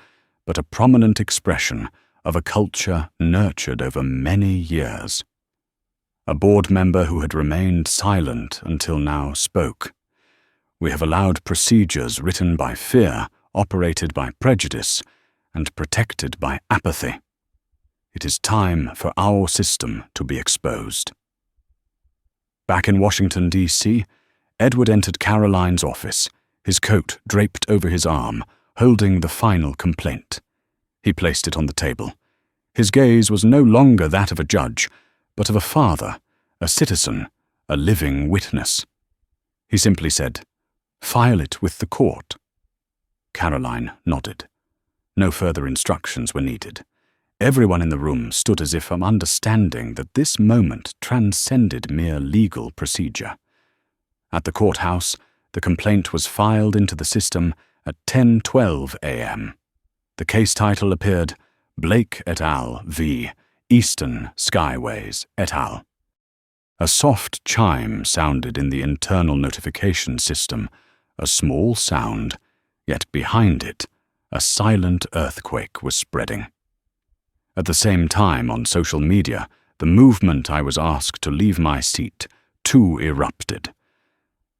but a prominent expression of a culture nurtured over many years. A board member who had remained silent until now spoke. We have allowed procedures written by fear, operated by prejudice, and protected by apathy. It is time for our system to be exposed. Back in Washington, D.C., Edward entered Caroline's office, his coat draped over his arm, holding the final complaint. He placed it on the table. His gaze was no longer that of a judge, but of a father, a citizen, a living witness. He simply said, "File it with the court." Caroline nodded. No further instructions were needed. Everyone in the room stood as if understanding that this moment transcended mere legal procedure. At the courthouse, the complaint was filed into the system at 10:12 a.m. The case title appeared, Blake et al. v. Eastern Skyways et al. A soft chime sounded in the internal notification system, a small sound, yet behind it, a silent earthquake was spreading. At the same time, on social media, the movement I was asked to leave my seat too erupted.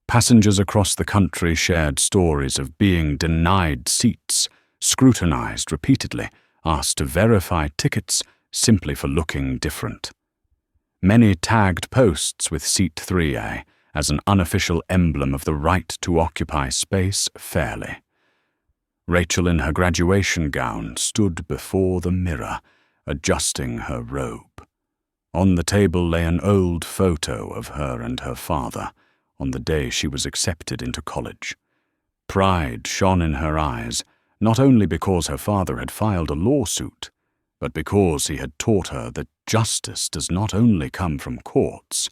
Passengers across the country shared stories of being denied seats, scrutinized repeatedly, asked to verify tickets simply for looking different. Many tagged posts with Seat 3A as an unofficial emblem of the right to occupy space fairly. Rachel in her graduation gown stood before the mirror, adjusting her robe. On the table lay an old photo of her and her father on the day she was accepted into college. Pride shone in her eyes, not only because her father had filed a lawsuit, but because he had taught her that justice does not only come from courts,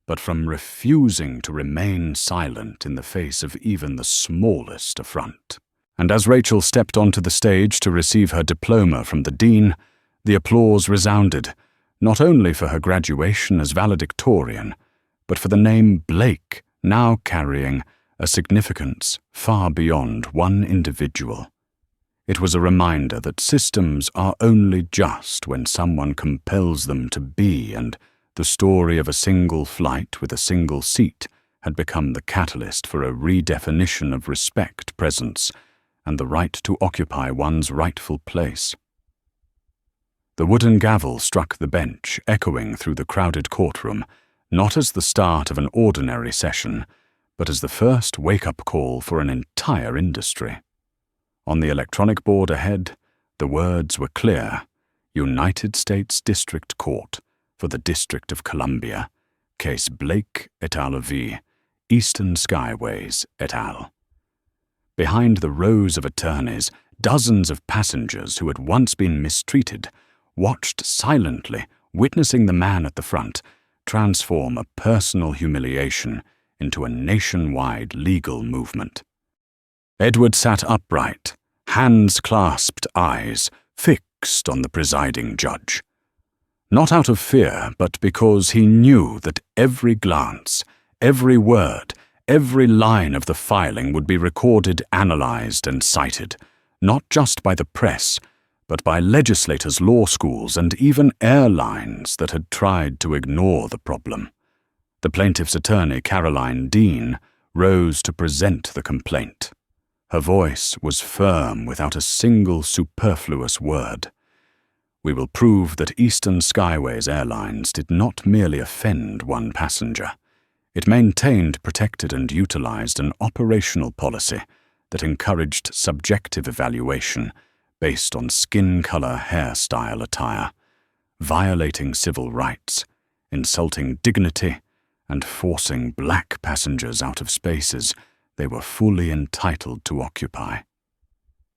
but from refusing to remain silent in the face of even the smallest affront. And as Rachel stepped onto the stage to receive her diploma from the dean, the applause resounded, not only for her graduation as valedictorian, but for the name Blake now carrying a significance far beyond one individual. It was a reminder that systems are only just when someone compels them to be, and the story of a single flight with a single seat had become the catalyst for a redefinition of respect, presence, and the right to occupy one's rightful place. The wooden gavel struck the bench, echoing through the crowded courtroom, not as the start of an ordinary session, but as the first wake-up call for an entire industry. On the electronic board ahead, the words were clear: United States District Court for the District of Columbia, case Blake et al. V. Eastern Skyways et al. Behind the rows of attorneys, dozens of passengers who had once been mistreated watched silently, witnessing the man at the front transform a personal humiliation into a nationwide legal movement. Edward sat upright, hands clasped, eyes fixed on the presiding judge. Not out of fear, but because he knew that every glance, every word, every line of the filing would be recorded, analyzed, and cited, not just by the press, but by legislators, law schools, and even airlines that had tried to ignore the problem. The plaintiff's attorney, Caroline Dean, rose to present the complaint. Her voice was firm without a single superfluous word. We will prove that Eastern Skyways Airlines did not merely offend one passenger. It maintained, protected, and utilized an operational policy that encouraged subjective evaluation based on skin color, hairstyle, attire, violating civil rights, insulting dignity, and forcing black passengers out of spaces they were fully entitled to occupy.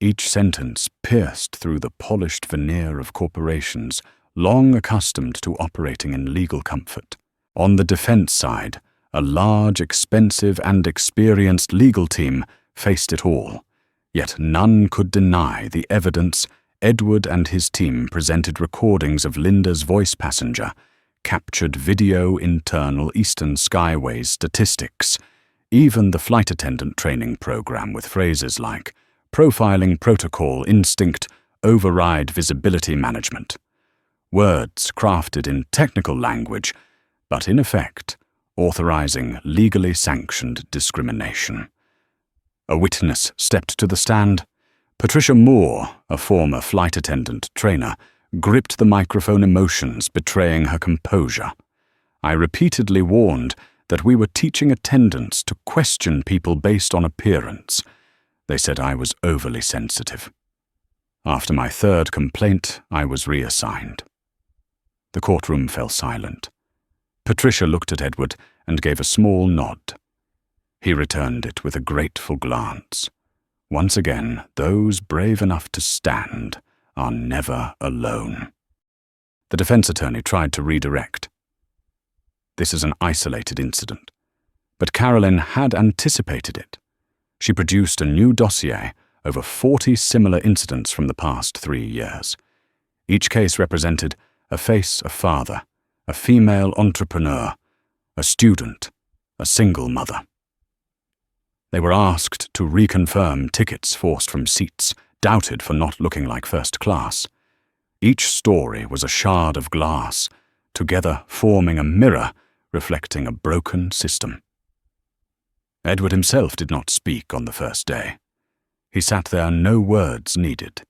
Each sentence pierced through the polished veneer of corporations long accustomed to operating in legal comfort. On the defense side, a large, expensive, and experienced legal team faced it all, yet none could deny the evidence. Edward and his team presented recordings of Linda's voice passenger, captured video internal Eastern Skyways statistics, even the flight attendant training program with phrases like profiling protocol instinct override visibility management. Words crafted in technical language, but in effect authorizing legally sanctioned discrimination. A witness stepped to the stand. Patricia Moore, a former flight attendant trainer, gripped the microphone, emotions betraying her composure. I repeatedly warned that we were teaching attendants to question people based on appearance. They said I was overly sensitive. After my third complaint, I was reassigned. The courtroom fell silent. Patricia looked at Edward and gave a small nod. He returned it with a grateful glance. Once again, those brave enough to stand are never alone. The defense attorney tried to redirect. This is an isolated incident, but Carolyn had anticipated it. She produced a new dossier over 40 similar incidents from the past 3 years. Each case represented a face, a father, a female entrepreneur, a student, a single mother. They were asked to reconfirm tickets forced from seats, doubted for not looking like first class. Each story was a shard of glass, together forming a mirror reflecting a broken system. Edward himself did not speak on the first day. He sat there, no words needed.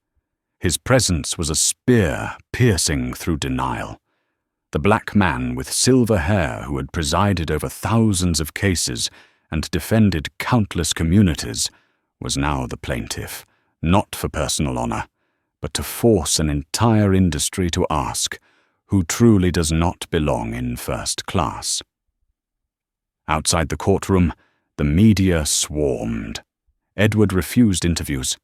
His presence was a spear piercing through denial. The black man with silver hair who had presided over thousands of cases and defended countless communities was now the plaintiff, not for personal honor, but to force an entire industry to ask who truly does not belong in first class. Outside the courtroom, the media swarmed. Edward refused interviews.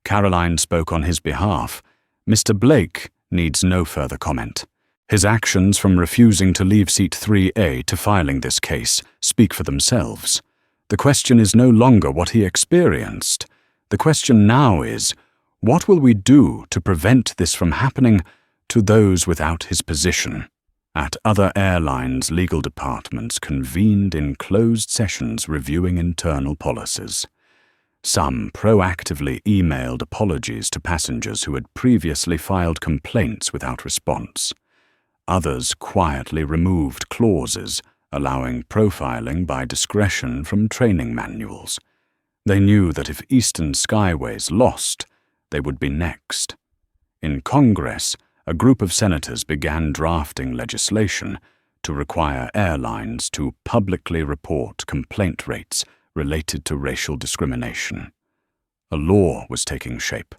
Caroline spoke on his behalf. Mr. Blake needs no further comment. His actions from refusing to leave seat 3A to filing this case speak for themselves. The question is no longer what he experienced. The question now is, what will we do to prevent this from happening to those without his position? At other airlines, legal departments convened in closed sessions reviewing internal policies. Some proactively emailed apologies to passengers who had previously filed complaints without response. Others quietly removed clauses allowing profiling by discretion from training manuals. They knew that if Eastern Skyways lost, they would be next. In Congress, a group of senators began drafting legislation to require airlines to publicly report complaint rates related to racial discrimination. A law was taking shape,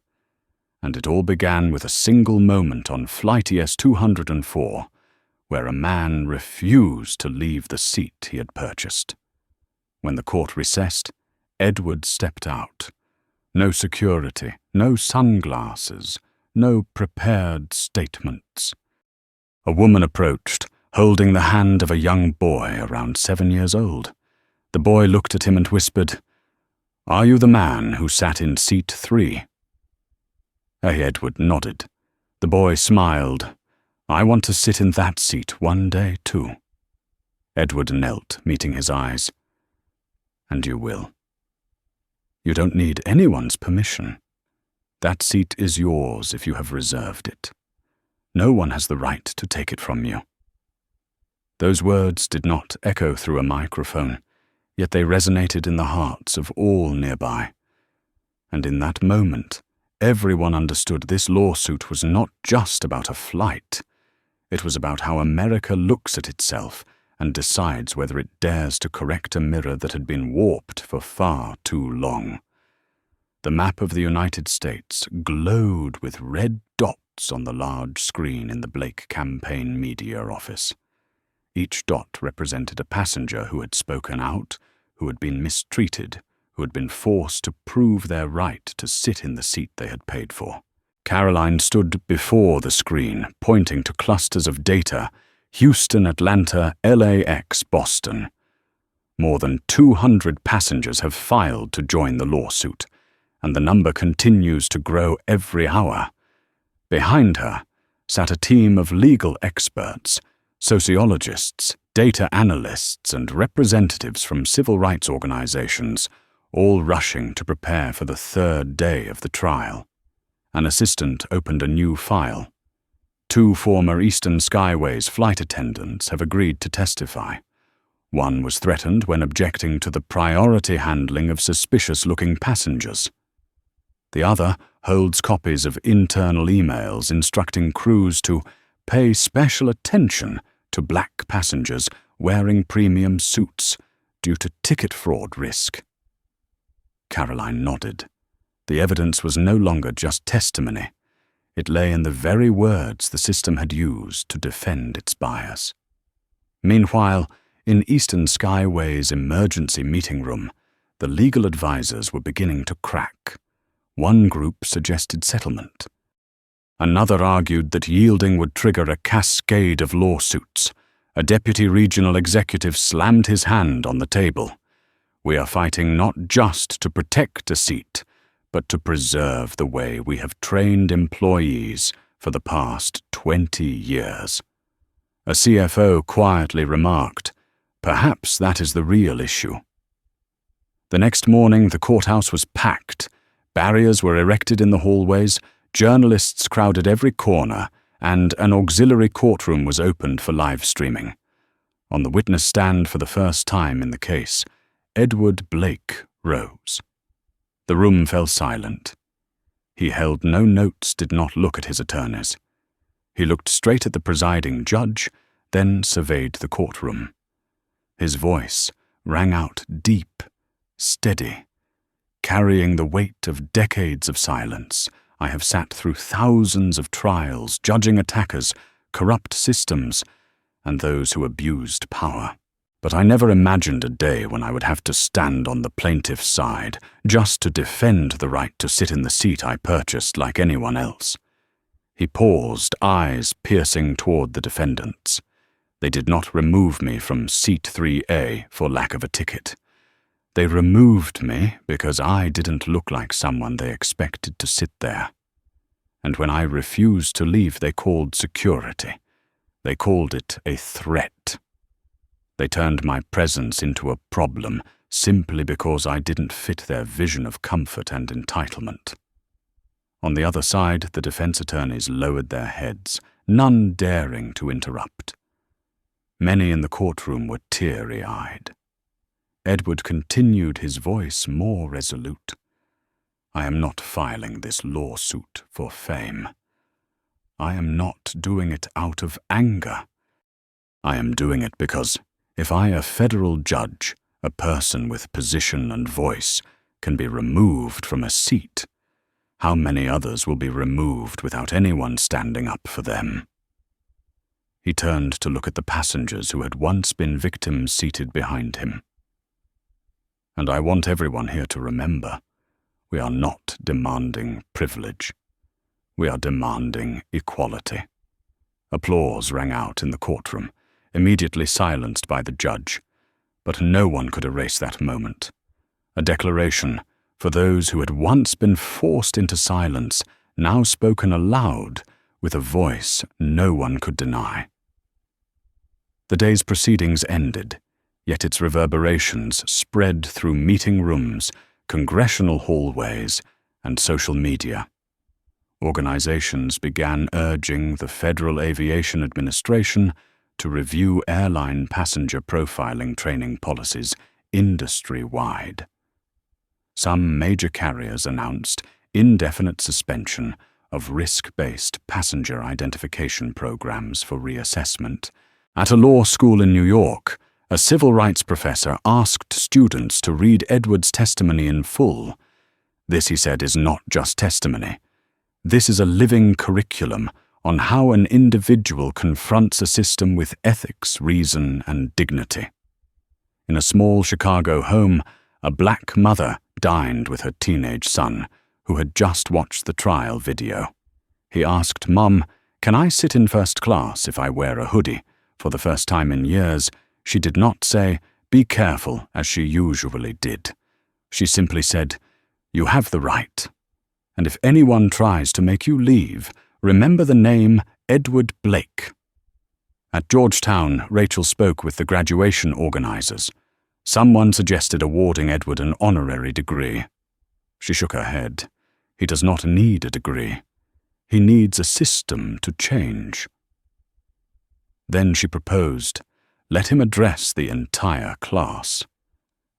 and it all began with a single moment on Flight ES 204, where a man refused to leave the seat he had purchased. When the court recessed, Edward stepped out. No security, no sunglasses, no prepared statements. A woman approached, holding the hand of a young boy around 7 years old. The boy looked at him and whispered, "Are you the man who sat in seat 3? Edward nodded. The boy smiled. "I want to sit in that seat one day, too." Edward knelt, meeting his eyes. "And you will. You don't need anyone's permission. That seat is yours if you have reserved it. No one has the right to take it from you." Those words did not echo through a microphone, yet they resonated in the hearts of all nearby. And in that moment, everyone understood this lawsuit was not just about a flight. It was about how America looks at itself and decides whether it dares to correct a mirror that had been warped for far too long. The map of the United States glowed with red dots on the large screen in the Blake campaign media office. Each dot represented a passenger who had spoken out, who had been mistreated, who had been forced to prove their right to sit in the seat they had paid for. Caroline stood before the screen, pointing to clusters of data: Houston, Atlanta, LAX, Boston. More than 200 passengers have filed to join the lawsuit, and the number continues to grow every hour. Behind her sat a team of legal experts, sociologists, data analysts, and representatives from civil rights organizations, all rushing to prepare for the third day of the trial. An assistant opened a new file. 2 former Eastern Skyways flight attendants have agreed to testify. One was threatened when objecting to the priority handling of suspicious-looking passengers. The other holds copies of internal emails instructing crews to pay special attention to black passengers wearing premium suits due to ticket fraud risk. Caroline nodded. The evidence was no longer just testimony. It lay in the very words the system had used to defend its bias. Meanwhile, in Eastern Skyway's emergency meeting room, the legal advisors were beginning to crack. One group suggested settlement. Another argued that yielding would trigger a cascade of lawsuits. A deputy regional executive slammed his hand on the table. We are fighting not just to protect a seat, but to preserve the way we have trained employees for the past 20 years. A CFO quietly remarked, "Perhaps that is the real issue." The next morning, the courthouse was packed. Barriers were erected in the hallways, journalists crowded every corner, and an auxiliary courtroom was opened for live streaming. On the witness stand for the first time in the case, Edward Blake rose. The room fell silent. He held no notes, did not look at his attorneys. He looked straight at the presiding judge, then surveyed the courtroom. His voice rang out deep, steady, carrying the weight of decades of silence. I have sat through thousands of trials, judging attackers, corrupt systems, and those who abused power. But I never imagined a day when I would have to stand on the plaintiff's side, just to defend the right to sit in the seat I purchased like anyone else. He paused, eyes piercing toward the defendants. They did not remove me from seat 3A for lack of a ticket. They removed me because I didn't look like someone they expected to sit there. And when I refused to leave, they called security. They called it a threat. They turned my presence into a problem simply because I didn't fit their vision of comfort and entitlement. On the other side, the defense attorneys lowered their heads, none daring to interrupt. Many in the courtroom were teary-eyed. Edward continued, his voice more resolute. I am not filing this lawsuit for fame. I am not doing it out of anger. I am doing it because if I, a federal judge, a person with position and voice, can be removed from a seat, how many others will be removed without anyone standing up for them? He turned to look at the passengers who had once been victims seated behind him. And I want everyone here to remember, we are not demanding privilege. We are demanding equality. Applause rang out in the courtroom, immediately silenced by the judge, but no one could erase that moment. A declaration for those who had once been forced into silence, now spoken aloud with a voice no one could deny. The day's proceedings ended, yet its reverberations spread through meeting rooms, congressional hallways, and social media. Organizations began urging the Federal Aviation Administration to review airline passenger profiling training policies industry-wide. Some major carriers announced indefinite suspension of risk-based passenger identification programs for reassessment. At a law school in New York, a civil rights professor asked students to read Edward's testimony in full. This, he said, is not just testimony. This is a living curriculum on how an individual confronts a system with ethics, reason, and dignity. In a small Chicago home, a black mother dined with her teenage son, who had just watched the trial video. He asked, "Mom, can I sit in first class if I wear a hoodie?" For the first time in years, she did not say, "Be careful," as she usually did. She simply said, "You have the right. And if anyone tries to make you leave, remember the name Edward Blake." At Georgetown, Rachel spoke with the graduation organizers. Someone suggested awarding Edward an honorary degree. She shook her head. He does not need a degree. He needs a system to change. Then she proposed, Let him address the entire class.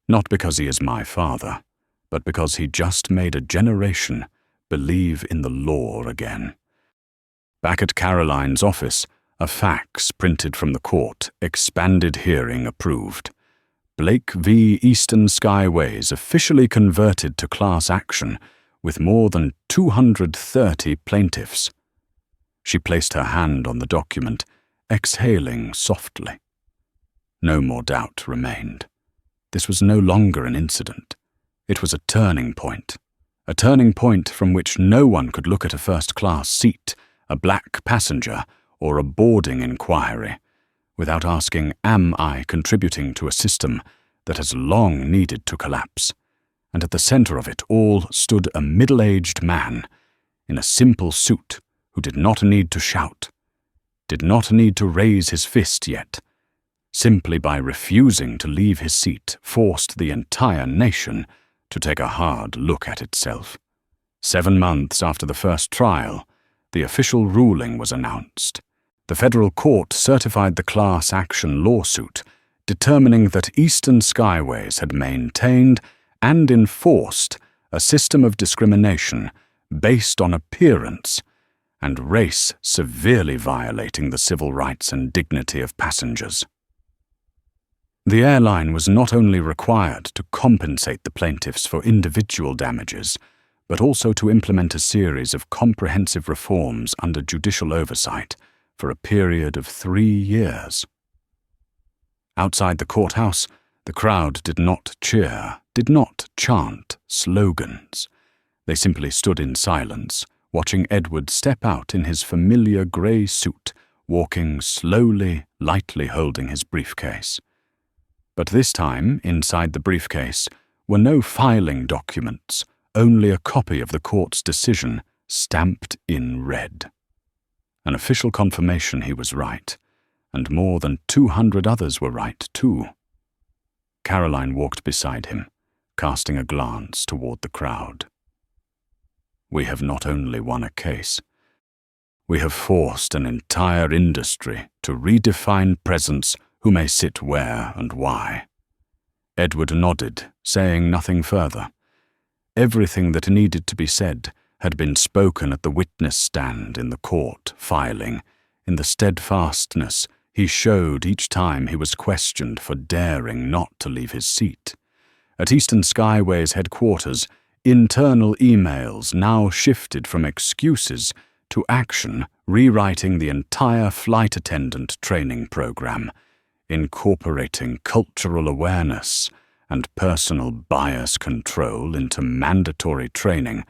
Not because he is my father, but because he just made a generation believe in the law again. Back at Caroline's office, a fax printed from the court, expanded hearing approved. Blake v. Eastern Skyways officially converted to class action with more than 230 plaintiffs. She placed her hand on the document, exhaling softly. No more doubt remained. This was no longer an incident. It was a turning point from which no one could look at a first-class seat, a black passenger, or a boarding inquiry, without asking, am I contributing to a system that has long needed to collapse? And at the center of it all stood a middle-aged man in a simple suit who did not need to shout, did not need to raise his fist yet. Simply by refusing to leave his seat, forced the entire nation to take a hard look at itself. 7 months after the first trial, the official ruling was announced. The federal court certified the class action lawsuit, determining that Eastern Skyways had maintained and enforced a system of discrimination based on appearance and race, severely violating the civil rights and dignity of passengers. The airline was not only required to compensate the plaintiffs for individual damages, but also to implement a series of comprehensive reforms under judicial oversight for a period of 3 years. Outside the courthouse, the crowd did not cheer, did not chant slogans. They simply stood in silence, watching Edward step out in his familiar grey suit, walking slowly, lightly holding his briefcase. But this time, inside the briefcase, were no filing documents, only a copy of the court's decision stamped in red. An official confirmation he was right, and more than 200 others were right too. Caroline walked beside him, casting a glance toward the crowd. We have not only won a case, we have forced an entire industry to redefine presence, who may sit where and why. Edward nodded, saying nothing further. Everything that needed to be said had been spoken at the witness stand in the court, filing, in the steadfastness he showed each time he was questioned for daring not to leave his seat. At Eastern Skyways headquarters, internal emails now shifted from excuses to action, rewriting the entire flight attendant training program, incorporating cultural awareness and personal bias control into mandatory training,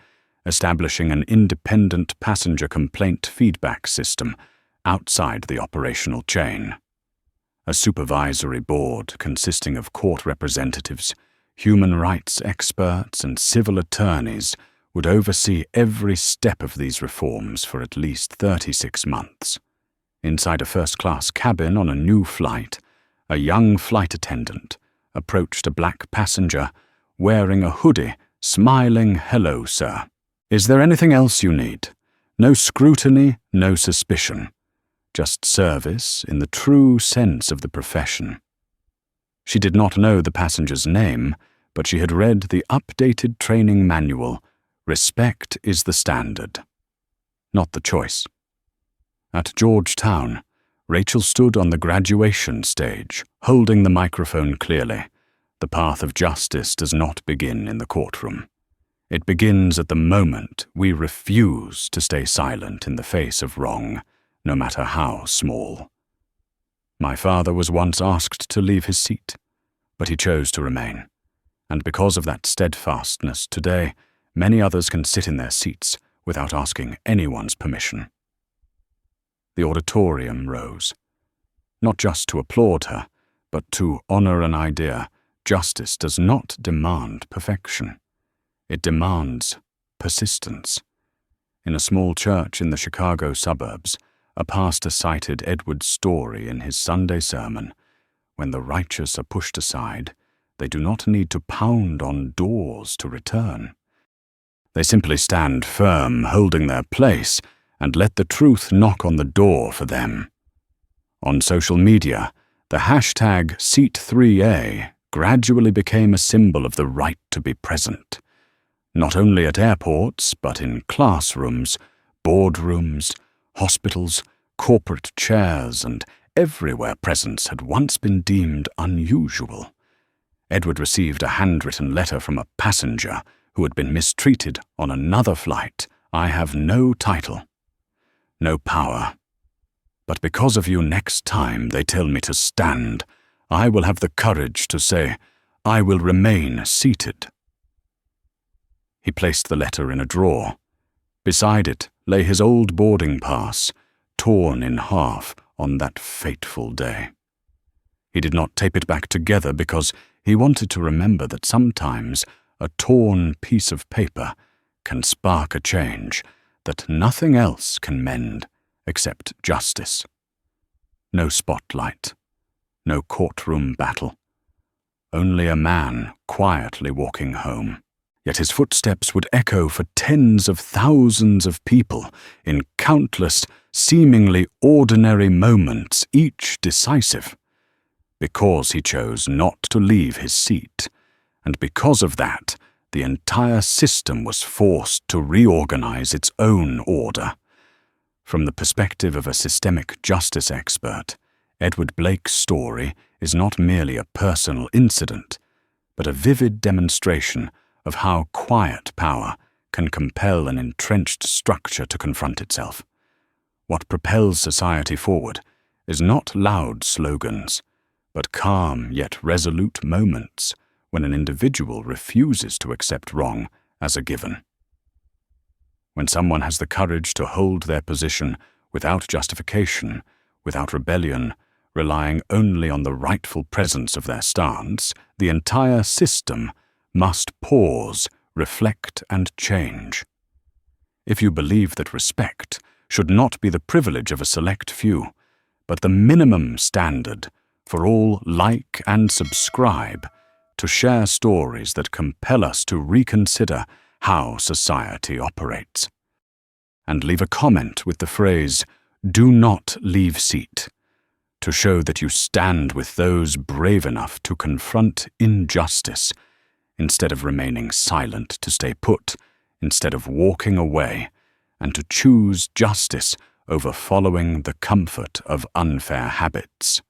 establishing an independent passenger complaint feedback system outside the operational chain. A supervisory board consisting of court representatives, human rights experts, and civil attorneys would oversee every step of these reforms for at least 36 months. Inside a first-class cabin on a new flight, a young flight attendant approached a black passenger wearing a hoodie, smiling, "Hello, sir. Is there anything else you need? No scrutiny, no suspicion. Just service in the true sense of the profession." She did not know the passenger's name, but she had read the updated training manual, "Respect is the standard, not the choice." At Georgetown, Rachel stood on the graduation stage, holding the microphone clearly. The path of justice does not begin in the courtroom. It begins at the moment we refuse to stay silent in the face of wrong, no matter how small. My father was once asked to leave his seat, but he chose to remain. And because of that steadfastness, today, many others can sit in their seats without asking anyone's permission. The auditorium rose, not just to applaud her, but to honor an idea. Justice does not demand perfection. It demands persistence. In a small church in the Chicago suburbs, a pastor cited Edward's story in his Sunday sermon. When the righteous are pushed aside, they do not need to pound on doors to return. They simply stand firm, holding their place, and let the truth knock on the door for them. On social media, The hashtag Seat3A gradually became a symbol of the right to be present, not only at airports, but in classrooms, boardrooms, hospitals, corporate chairs, and everywhere presence had once been deemed unusual. Edward received a handwritten letter from a passenger who had been mistreated on another flight. "I have no title, no power. But because of you, next time they tell me to stand, I will have the courage to say, I will remain seated." He placed the letter in a drawer. Beside it lay his old boarding pass, torn in half on that fateful day. He did not tape it back together because he wanted to remember that sometimes a torn piece of paper can spark a change that nothing else can mend except justice. No spotlight, no courtroom battle, only a man quietly walking home. Yet his footsteps would echo for tens of thousands of people in countless, seemingly ordinary moments, each decisive. Because he chose not to leave his seat, and because of that, the entire system was forced to reorganize its own order. From the perspective of a systemic justice expert, Edward Blake's story is not merely a personal incident, but a vivid demonstration of how quiet power can compel an entrenched structure to confront itself. What propels society forward is not loud slogans, but calm yet resolute moments when an individual refuses to accept wrong as a given. When someone has the courage to hold their position without justification, without rebellion, relying only on the rightful presence of their stance, the entire system must pause, reflect, and change. If you believe that respect should not be the privilege of a select few, but the minimum standard for all like and subscribe, to share stories that compel us to reconsider how society operates. And leave a comment with the phrase, "Do not leave seat," to show that you stand with those brave enough to confront injustice, instead of remaining silent to stay put, instead of walking away, and to choose justice over following the comfort of unfair habits.